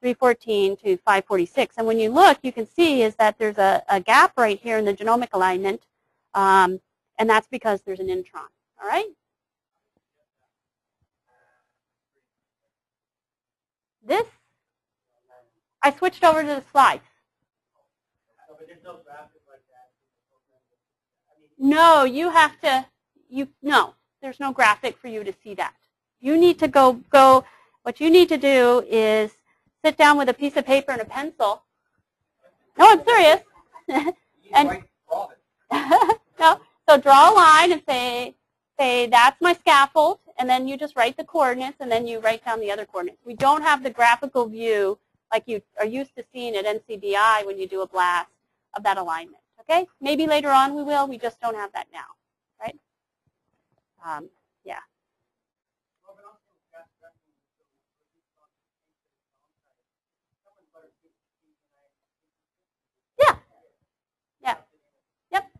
S2: 314 to 546. And when you look, you can see is that there's a gap right here in the genomic alignment, and that's because there's an intron. All right? This, I switched over to the slides. No, you have to, no, there's no graphic for you to see that. You need to go, what you need to do is sit down with a piece of paper and a pencil. No, I'm serious. And, no, so draw a line and say that's my scaffold, and then you just write the coordinates, and then you write down the other coordinates. We don't have the graphical view like you are used to seeing at NCBI when you do a blast of that alignment. Okay? Maybe later on we will. We just don't have that now, right? Yeah. Yeah. Yeah. Yep.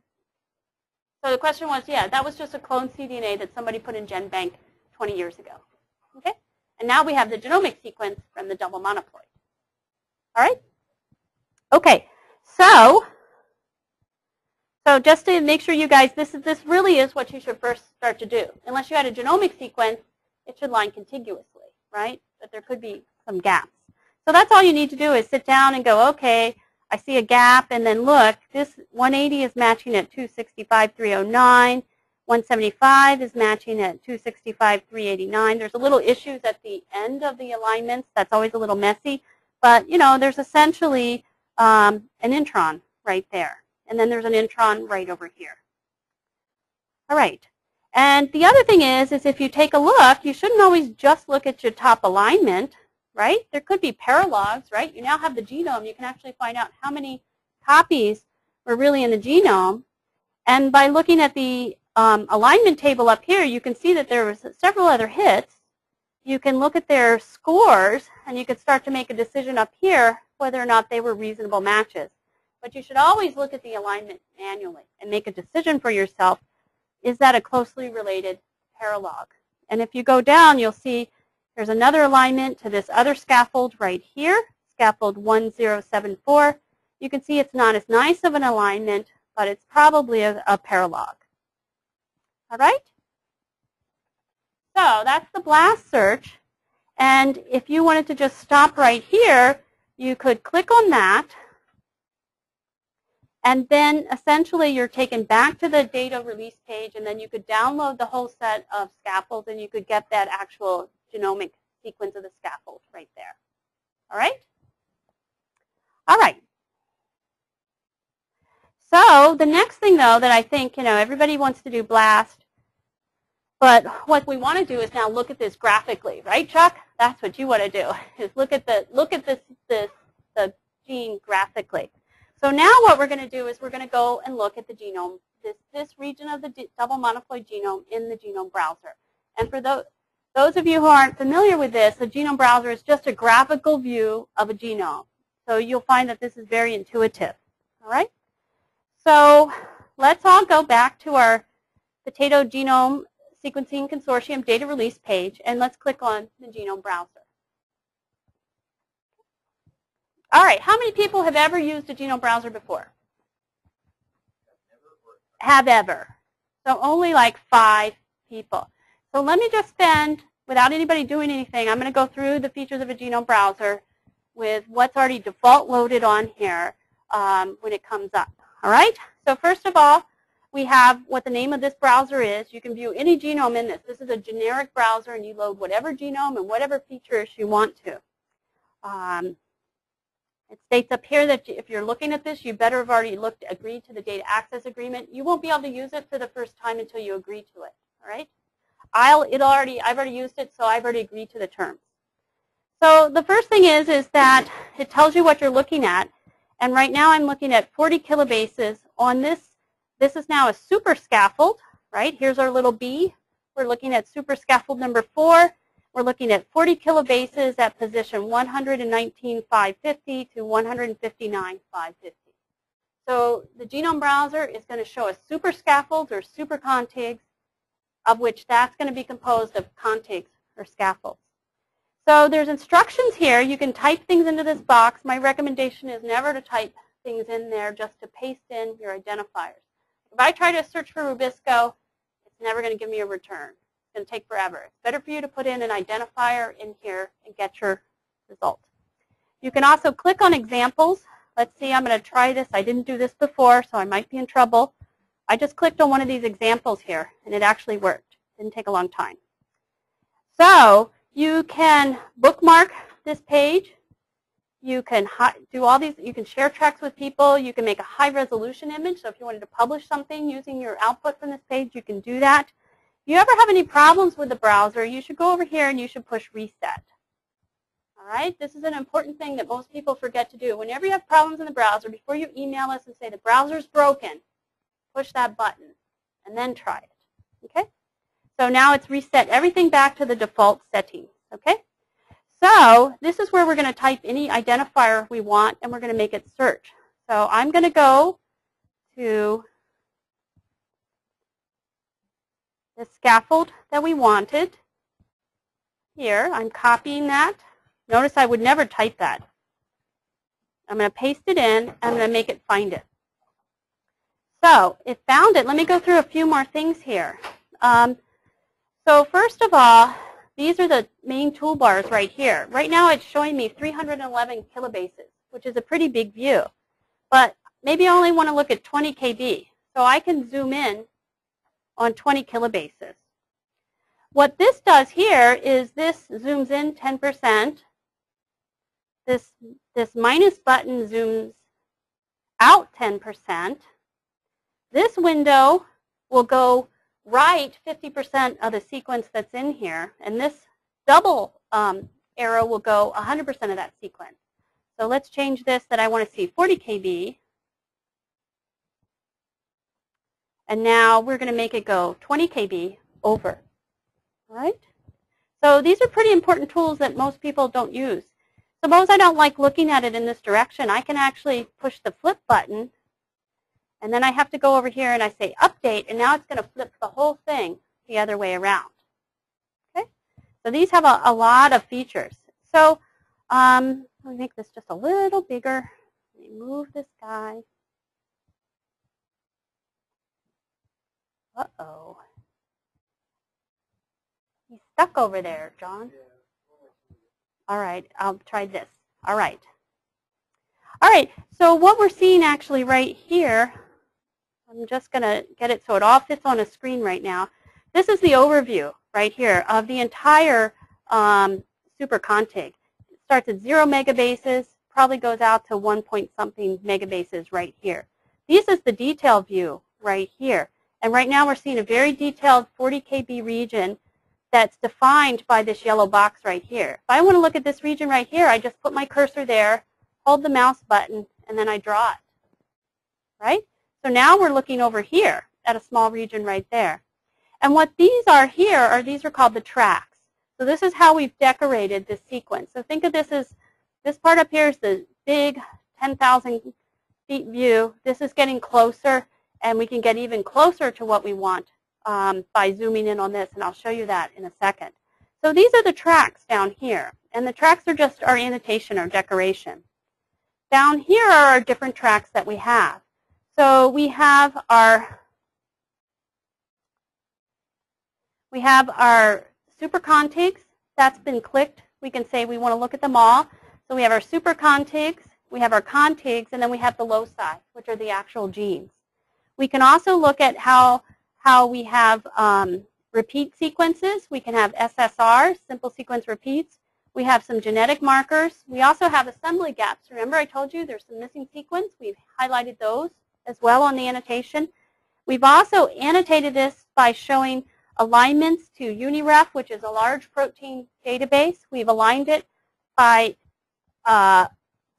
S2: So the question was, yeah, that was just a clone cDNA that somebody put in GenBank 20 years ago. Okay? And now we have the genomic sequence from the double monoploid. All right? Okay. So just to make sure you guys, this really is what you should first start to do. Unless you had a genomic sequence, it should line contiguously, right? But there could be some gaps. So that's all you need to do is sit down and go, okay, I see a gap, and then look, this 180 is matching at 265,309. 175 is matching at 265,389. There's a little issues at the end of the alignments. That's always a little messy. But, you know, there's essentially an intron right there. And then there's an intron right over here. All right. And the other thing is if you take a look, you shouldn't always just look at your top alignment, right? There could be paralogs, right? You now have the genome. You can actually find out how many copies were really in the genome. And by looking at the alignment table up here, you can see that there was several other hits. You can look at their scores, and you can start to make a decision up here whether or not they were reasonable matches. But you should always look at the alignment manually and make a decision for yourself. Is that a closely related paralog? And if you go down, you'll see there's another alignment to this other scaffold right here, scaffold 1074. You can see it's not as nice of an alignment, but it's probably a paralog. All right? So that's the blast search. And if you wanted to just stop right here, you could click on that. And then essentially you're taken back to the data release page, and then you could download the whole set of scaffolds, and you could get that actual genomic sequence of the scaffold right there. All right? All right. So the next thing, though, that I think, you know, everybody wants to do BLAST, but what we want to do is now look at this graphically, right, Chuck? That's what you want to do, is look at the gene graphically. So now what we're going to do is we're going to go and look at the genome, this region of the double monoploid genome in the genome browser. And for those of you who aren't familiar with this, the genome browser is just a graphical view of a genome. So you'll find that this is very intuitive. All right? So let's all go back to our Potato Genome Sequencing Consortium data release page, and let's click on the genome browser. All right, how many people have ever used a genome browser before? Have ever. So only like 5 people. So let me just spend, without anybody doing anything, I'm going to go through the features of a genome browser with what's already default loaded on here when it comes up. All right? So first of all, we have what the name of this browser is. You can view any genome in this. This is a generic browser, and you load whatever genome and whatever features you want to. It states up here that if you're looking at this, you better have already agreed to the data access agreement. You won't be able to use it for the first time until you agree to it. All right? I've already used it, so I've already agreed to the terms. So the first thing is that it tells you what you're looking at. And right now I'm looking at 40 kilobases on this. This is now a super scaffold, right? Here's our little B. We're looking at super scaffold number 4. We're looking at 40 kilobases at position 119,550 to 159,550. So the genome browser is going to show us super scaffolds or super contigs, of which that's going to be composed of contigs or scaffolds. So there's instructions here. You can type things into this box. My recommendation is never to type things in there, just to paste in your identifiers. If I try to search for Rubisco, it's never going to give me a return. It's going to take forever. It's better for you to put in an identifier in here and get your result. You can also click on examples. Let's see, I'm going to try this. I didn't do this before, so I might be in trouble. I just clicked on one of these examples here, and it actually worked. It didn't take a long time. So you can bookmark this page. You can do all these. You can share tracks with people. You can make a high-resolution image. So if you wanted to publish something using your output from this page, you can do that. If you ever have any problems with the browser, you should go over here and you should push reset. All right? This is an important thing that most people forget to do. Whenever you have problems in the browser, before you email us and say the browser's broken, push that button and then try it. Okay? So now it's reset everything back to the default settings. Okay? So this is where we're going to type any identifier we want, and we're going to make it search. So I'm going to go to the scaffold that we wanted. Here, I'm copying that. Notice I would never type that. I'm going to paste it in. I'm going to make it find it. So it found it. Let me go through a few more things here. So first of all, these are the main toolbars right here. Right now it's showing me 311 kilobases, which is a pretty big view. But maybe I only want to look at 20 kb. So I can zoom in on 20 kilobases. What this does here is this zooms in 10%. This minus button zooms out 10%. This window will go right 50% of the sequence that's in here, and this double arrow will go 100% of that sequence. So let's change this that I want to see 40 kb. And now we're going to make it go 20 kb over. All right? So these are pretty important tools that most people don't use. Suppose I don't like looking at it in this direction. I can actually push the flip button, and then I have to go over here and I say update, and now it's going to flip the whole thing the other way around. Okay? So these have a lot of features. So let me make this just a little bigger. Let me move this guy. Uh-oh. He's stuck over there, John. All right, I'll try this. All right. All right, so what we're seeing actually right here, I'm just going to get it so it all fits on a screen right now. This is the overview right here of the entire super contig. It starts at 0 megabases, probably goes out to 1 point something megabases right here. This is the detail view right here. And right now we're seeing a very detailed 40 kb region that's defined by this yellow box right here. If I want to look at this region right here, I just put my cursor there, hold the mouse button, and then I draw it. Right? So now we're looking over here at a small region right there. And what these are here these are called the tracks. So this is how we've decorated this sequence. So think of this as, this part up here is the big 10,000 feet view. This is getting closer, and we can get even closer to what we want by zooming in on this, and I'll show you that in a second. So these are the tracks down here, and the tracks are just our annotation or decoration. Down here are our different tracks that we have. So we have our super contigs. That's been clicked. We can say we want to look at them all. So we have our super contigs, we have our contigs, and then we have the loci, which are the actual genes. We can also look at how we have repeat sequences. We can have SSRs, simple sequence repeats. We have some genetic markers. We also have assembly gaps. Remember I told you there's some missing sequence? We've highlighted those as well on the annotation. We've also annotated this by showing alignments to UniRef, which is a large protein database. We've aligned it by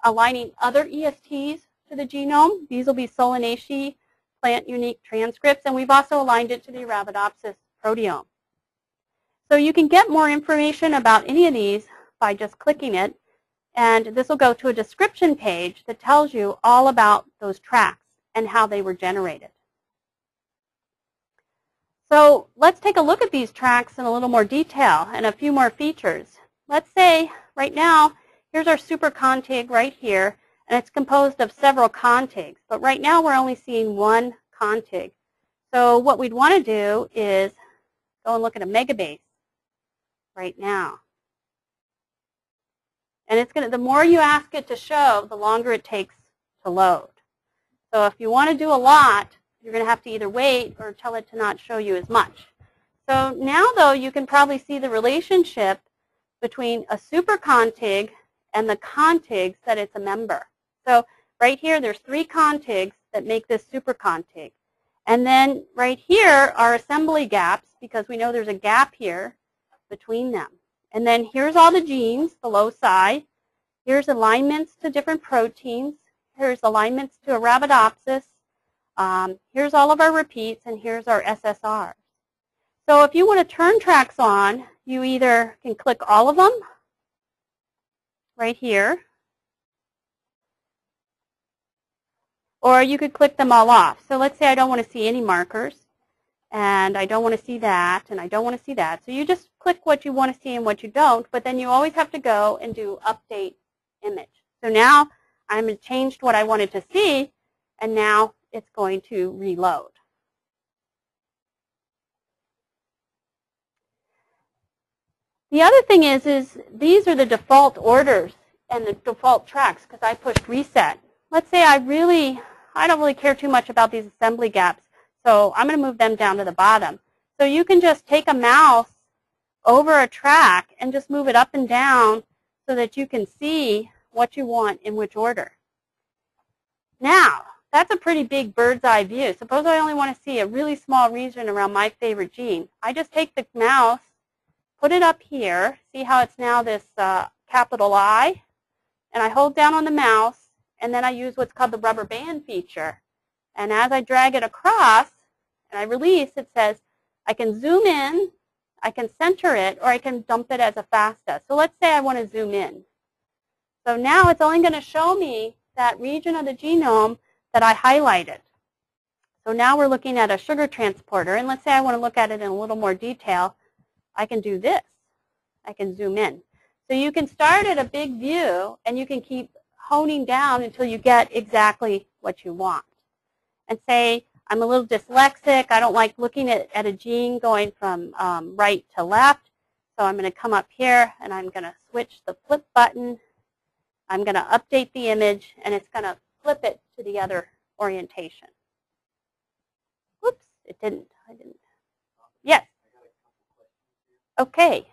S2: aligning other ESTs to the genome. These will be Solanaceae, plant unique transcripts, and we've also aligned it to the Arabidopsis proteome. So you can get more information about any of these by just clicking it. And this will go to a description page that tells you all about those tracks and how they were generated. So let's take a look at these tracks in a little more detail and a few more features. Let's say right now, here's our super contig right here, and it's composed of several contigs. But right now we're only seeing one contig. So what we'd want to do is go and look at a megabase right now. And it's going to, the more you ask it to show, the longer it takes to load. So if you want to do a lot, you're going to have to either wait or tell it to not show you as much. So now, though, you can probably see the relationship between a super contig and the contigs that it's a member. So right here, there's 3 contigs that make this super contig. And then right here are assembly gaps, because we know there's a gap here between them. And then here's all the genes, the loci. Here's alignments to different proteins. Here's alignments to Arabidopsis. Here's all of our repeats, and here's our SSRs. So if you want to turn tracks on, you either can click all of them right here, or you could click them all off. So let's say I don't want to see any markers, and I don't want to see that, and I don't want to see that. So you just click what you want to see and what you don't, but then you always have to go and do update image. So now I'm changed what I wanted to see, and now it's going to reload. The other thing is these are the default orders and the default tracks, because I pushed reset. Let's say I don't really care too much about these assembly gaps, so I'm going to move them down to the bottom. So you can just take a mouse over a track and just move it up and down so that you can see what you want in which order. Now, that's a pretty big bird's eye view. Suppose I only want to see a really small region around my favorite gene. I just take the mouse, put it up here, see how it's now this capital I, and I hold down on the mouse, and then I use what's called the rubber band feature. And as I drag it across and I release, it says I can zoom in, I can center it, or I can dump it as a FASTA. So let's say I want to zoom in. So now it's only going to show me that region of the genome that I highlighted. So now we're looking at a sugar transporter, and let's say I want to look at it in a little more detail. I can do this. I can zoom in. So you can start at a big view, and you can keep honing down until you get exactly what you want. And say, I'm a little dyslexic. I don't like looking at a gene going from right to left. So I'm going to come up here, and I'm going to switch the flip button. I'm going to update the image, and it's going to flip it to the other orientation. Whoops, it didn't. I didn't. Yes. Okay.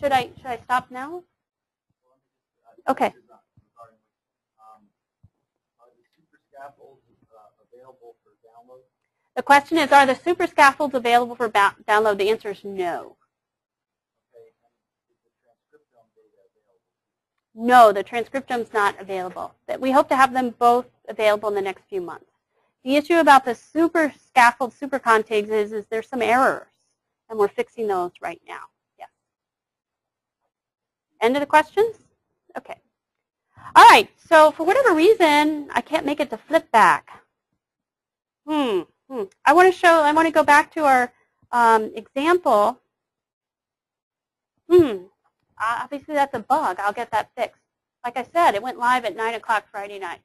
S2: Should I stop now? Okay.
S3: Are the super scaffolds available for download?
S2: The question is, are the super scaffolds available for download? The answer is no.
S3: Okay, and is the transcriptome data available?
S2: No, the transcriptome's not available. We hope to have them both available in the next few months. The issue about the super scaffold, super contigs is there's some errors, and we're fixing those right now. Yes. End of the questions? Okay. All right, so for whatever reason, I can't make it to flip back. I want to go back to our example. Obviously, that's a bug. I'll get that fixed. Like I said, it went live at 9 o'clock Friday night.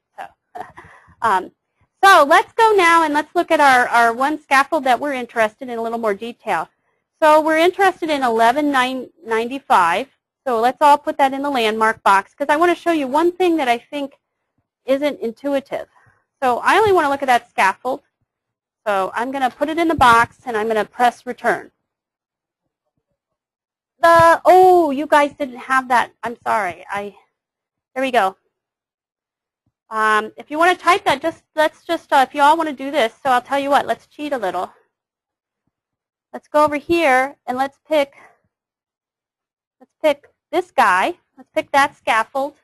S2: So let's go now and let's look at our one scaffold that we're interested in a little more detail. So we're interested in 1195. So let's all put that in the landmark box, because I want to show you one thing that I think isn't intuitive. So I only want to look at that scaffold. So I'm going to put it in the box, and I'm going to press return. Oh, you guys didn't have that. I'm sorry. Here we go. If you want to type that, if you all want to do this, so I'll tell you what, let's cheat a little. Let's go over here, and let's pick this guy. Let's pick that scaffold,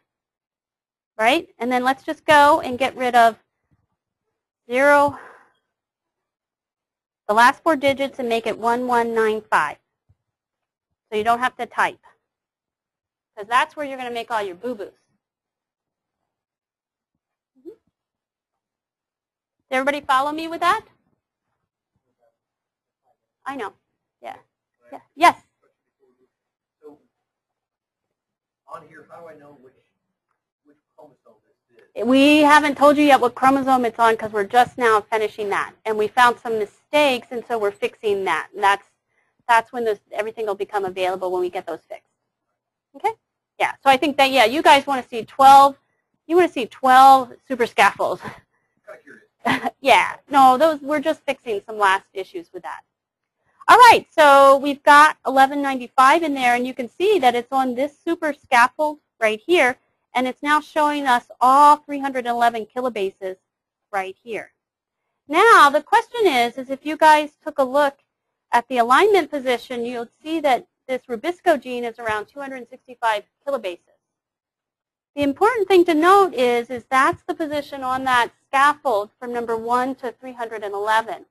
S2: right? And then let's just go and get rid of 0, the last 4 digits, and make it 1195. So you don't have to type, because that's where you're going to make all your boo-boos. Did everybody follow me with that? I know. Yeah. Yeah. Yes.
S3: So on here, how do I know which chromosome this is?
S2: We haven't told you yet what chromosome it's on because we're just now finishing that. And we found some mistakes, and so we're fixing that. And that's when everything will become available when we get those fixed. Okay? Yeah. So I think that, yeah, you guys want to see 12. You want to see 12 super scaffolds.
S3: Kind of curious.
S2: Yeah. No, we're just fixing some last issues with that. All right. So we've got 1195 in there, and you can see that it's on this super scaffold right here. And it's now showing us all 311 kilobases right here. Now, the question is if you guys took a look at the alignment position, you'll see that this Rubisco gene is around 265 kilobases. The important thing to note is that's the position on that scaffold from number 1 to 311.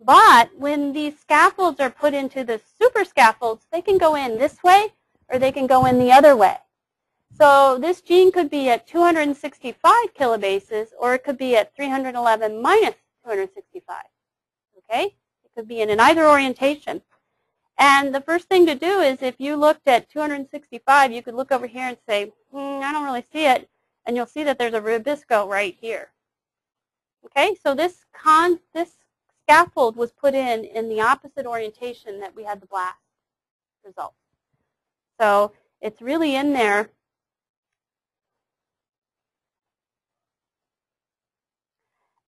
S2: But when these scaffolds are put into the super scaffolds, they can go in this way or they can go in the other way. So this gene could be at 265 kilobases, or it could be at 311 minus 265. Okay? It could be in either orientation. And the first thing to do is if you looked at 265, you could look over here and say, I don't really see it. And you'll see that there's a Rubisco right here. Okay? So this scaffold was put in the opposite orientation that we had the blast result. So it's really in there.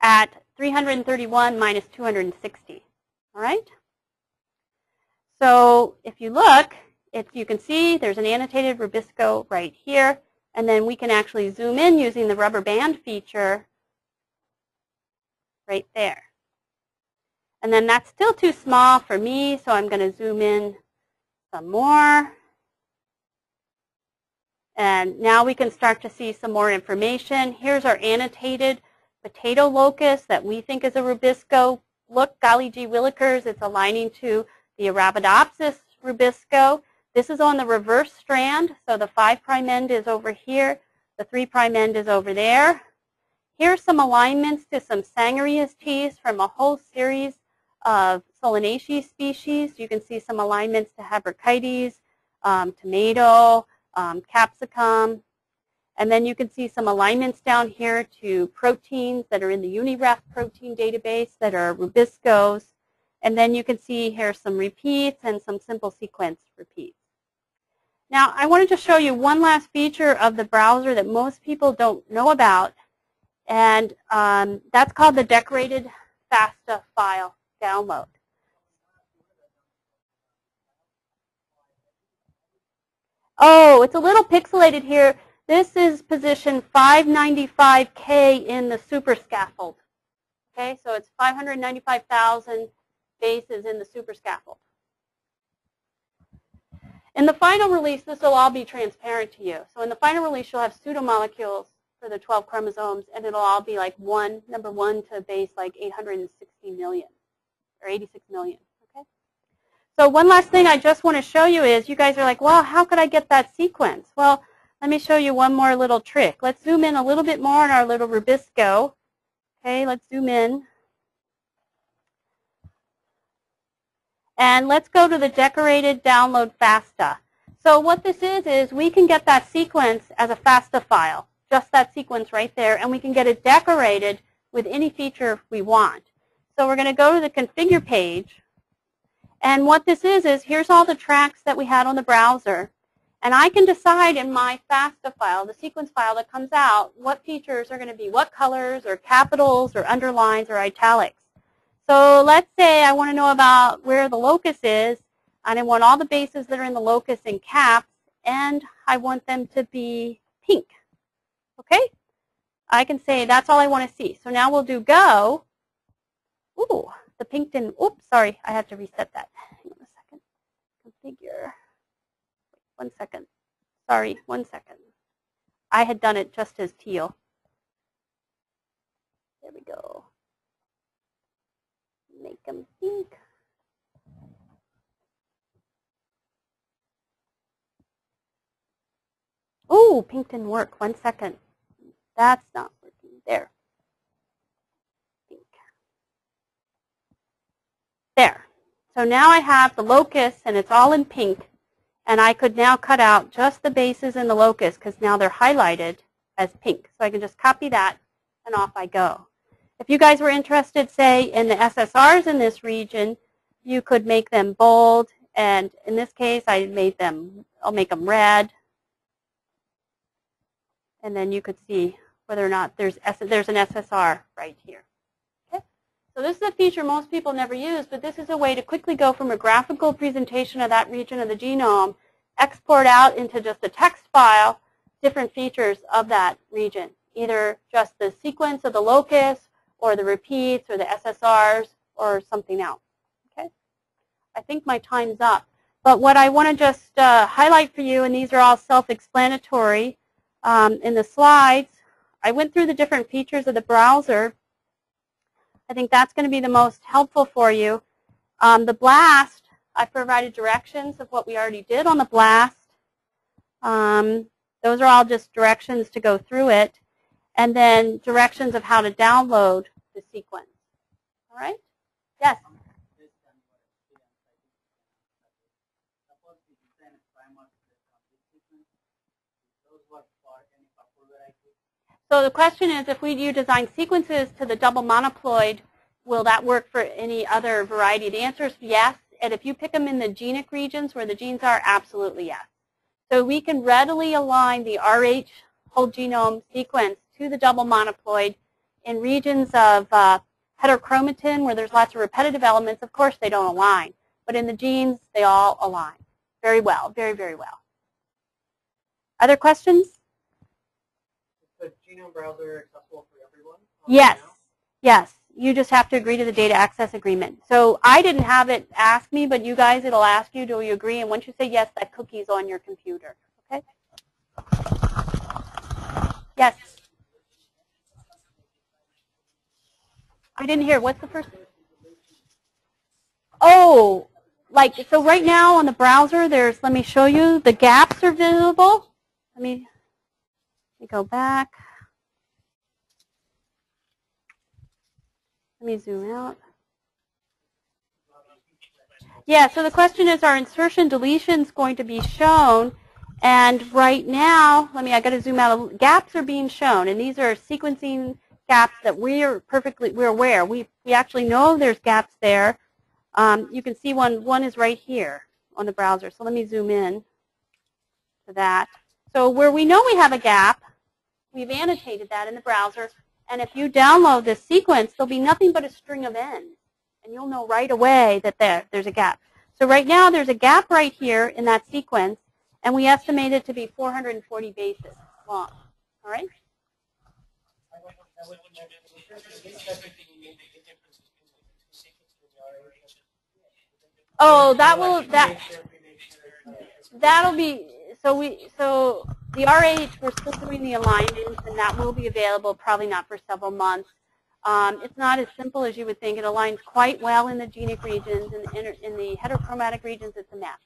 S2: At 331 minus 260. All right? So if you look, you can see there's an annotated Rubisco right here, and then we can actually zoom in using the rubber band feature right there. And then that's still too small for me, so I'm going to zoom in some more. And now we can start to see some more information. Here's our annotated potato locus that we think is a Rubisco. Look, golly gee willikers, it's aligning to the Arabidopsis Rubisco. This is on the reverse strand, so the 5' end is over here, the 3' end is over there. Here's some alignments to some Sangarius teas from a whole series of Solanaceae species. You can see some alignments to Haberchides, tomato, capsicum. And then you can see some alignments down here to proteins that are in the UniRef protein database that are Rubiscos. And then you can see here some repeats and some simple sequence repeats. Now, I wanted to show you one last feature of the browser that most people don't know about. And that's called the decorated FASTA file download. Oh, it's a little pixelated here. This is position 595K in the super scaffold. Okay, so it's 595,000 bases in the super scaffold. In the final release, this will all be transparent to you. So in the final release, you'll have pseudomolecules for the 12 chromosomes, and it'll all be like number 1 to base like 860 million or 86 million. Okay. So one last thing I just want to show you is you guys are like, well, how could I get that sequence? Well, let me show you one more little trick. Let's zoom in a little bit more on our little Rubisco. Okay, let's zoom in. And let's go to the decorated download FASTA. So what this is we can get that sequence as a FASTA file, just that sequence right there, and we can get it decorated with any feature we want. So we're going to go to the configure page. And what this is here's all the tracks that we had on the browser. And I can decide in my FASTA file, the sequence file that comes out, what features are going to be what colors or capitals or underlines or italics. So let's say I want to know about where the locus is, and I want all the bases that are in the locus in caps, and I want them to be pink. Okay? I can say that's all I want to see. So now we'll do go. Ooh, the pink didn't, oops, sorry, I have to reset that. Hang on a second. Configure. 1 second. Sorry, 1 second. I had done it just as teal. There we go. Make them pink. Oh, pink didn't work. 1 second. That's not working. There. Pink. There. So now I have the locus, and it's all in pink. And I could now cut out just the bases in the locus because now they're highlighted as pink. So I can just copy that, and off I go. If you guys were interested, say, in the SSRs in this region, you could make them bold. And in this case, I'll make them red. And then you could see whether or not there's an SSR right here. Okay? So this is a feature most people never use, but this is a way to quickly go from a graphical presentation of that region of the genome, export out into just a text file, different features of that region, either just the sequence of the locus or the repeats or the SSRs or something else. Okay? I think my time's up. But what I want to just highlight for you, and these are all self-explanatory in the slides, I went through the different features of the browser. I think that's going to be the most helpful for you. The BLAST, I provided directions of what we already did on the BLAST. Those are all just directions to go through it. And then directions of how to download the sequence. All right? Yes? So the question is, if you design sequences to the double monoploid, will that work for any other variety? The answer is yes. And if you pick them in the genic regions where the genes are, absolutely yes. So we can readily align the RH whole genome sequence to the double monoploid in regions of heterochromatin where there's lots of repetitive elements. Of course, they don't align. But in the genes, they all align very well, very, very well. Other questions?
S3: Is the genome browser accessible for everyone?
S2: Yes. Yes. You just have to agree to the data access agreement. So I didn't have it ask me, but you guys, it'll ask you, do you agree? And once you say yes, that cookie's on your computer. Okay? Yes? I didn't hear. What's the first? Oh, so right now on the browser, let me show you, the gaps are visible. Let me go back. Let me zoom out. Yeah, so the question is, are insertion deletions going to be shown? And right now, I got to zoom out. Gaps are being shown, and these are sequencing gaps that we're aware. We actually know there's gaps there. You can see one is right here on the browser. So let me zoom in to that. So where we know we have a gap, we've annotated that in the browser. And if you download this sequence, there'll be nothing but a string of N's. And you'll know right away that there's a gap. So right now, there's a gap right here in that sequence. And we estimate it to be 440 bases long. All right? Oh, that'll be, so the RH, we're still doing the alignments, and that will be available, probably not for several months. It's not as simple as you would think. It aligns quite well in the genic regions. In the heterochromatic regions, it's a mess.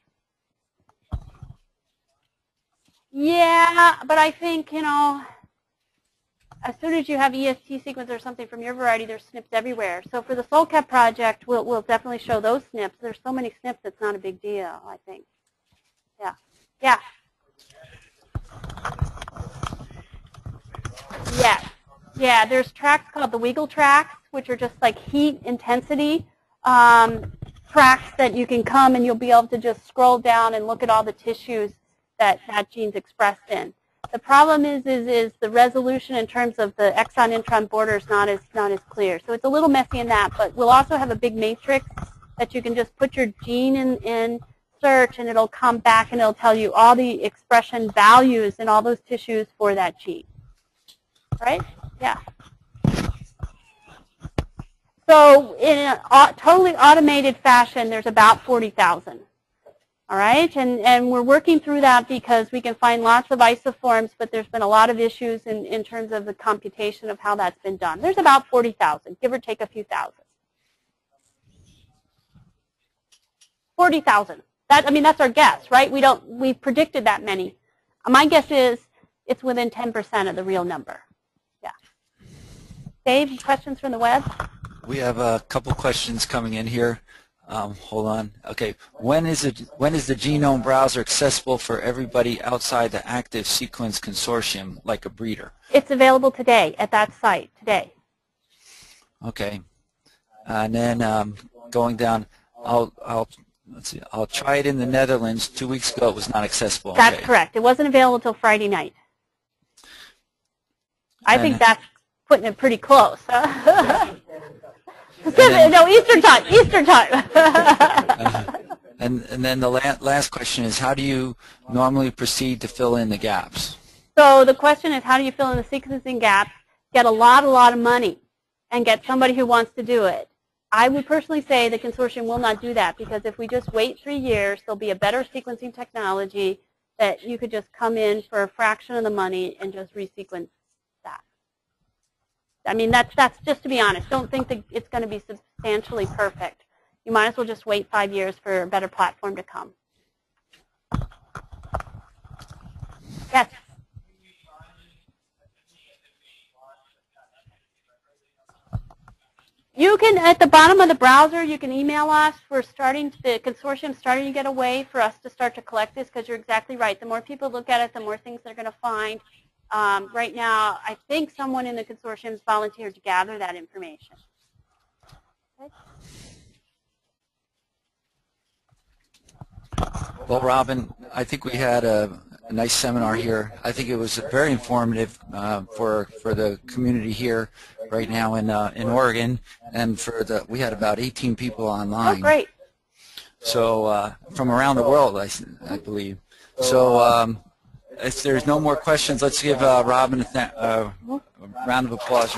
S2: Yeah, but I think, as soon as you have EST sequence or something from your variety, there's SNPs everywhere. So for the SOLCAP project, we'll definitely show those SNPs. There's so many SNPs, it's not a big deal, I think. Yeah. Yeah. Yes. Yeah, there's tracks called the Wiggle tracks, which are just like heat intensity tracks that you can come and you'll be able to just scroll down and look at all the tissues that gene's expressed in. The problem is the resolution in terms of the exon-intron border is not as clear. So it's a little messy in that, but we'll also have a big matrix that you can just put your gene in search, and it'll come back and it'll tell you all the expression values in all those tissues for that gene. Right? Yeah. So in a totally automated fashion, there's about 40,000. All right, and we're working through that because we can find lots of isoforms, but there's been a lot of issues in terms of the computation of how that's been done. There's about 40,000, give or take a few thousand. 40,000. That's our guess, right? We've predicted that many. My guess is it's within 10% of the real number. Yeah. Dave, questions from the web?
S1: We have a couple questions coming in here. Hold on. Okay. When is the genome browser accessible for everybody outside the Active Sequence Consortium, like a breeder?
S2: It's available today at that site today.
S1: Okay. And then going down, let's see. I'll try it in the Netherlands. 2 weeks ago, it was not accessible.
S2: That's
S1: okay.
S2: correct. It wasn't available until Friday night. I think that's putting it pretty close. No, Eastern time. Eastern time.
S1: And then the last question is, how do you normally proceed to fill in the gaps?
S2: So the question is, how do you fill in the sequencing gaps, get a lot of money, and get somebody who wants to do it? I would personally say the consortium will not do that, because if we just wait 3 years, there'll be a better sequencing technology that you could just come in for a fraction of the money and just resequence that. I mean, that's just to be honest. Don't think that it's going to be substantially perfect. You might as well just wait 5 years for a better platform to come. Yes? You can, at the bottom of the browser, you can email us. We're starting, the consortium's starting to get a way for us to start to collect this, because you're exactly right. The more people look at it, the more things they're going to find. Right now, I think someone in the consortium has volunteered to gather that information. Okay.
S1: Well, Robin, I think we had a nice seminar here. I think it was very informative for the community here right now in Oregon, and we had about 18 people online.
S2: Oh, great!
S1: So from around the world, I believe. So if there's no more questions, let's give Robin a round of applause.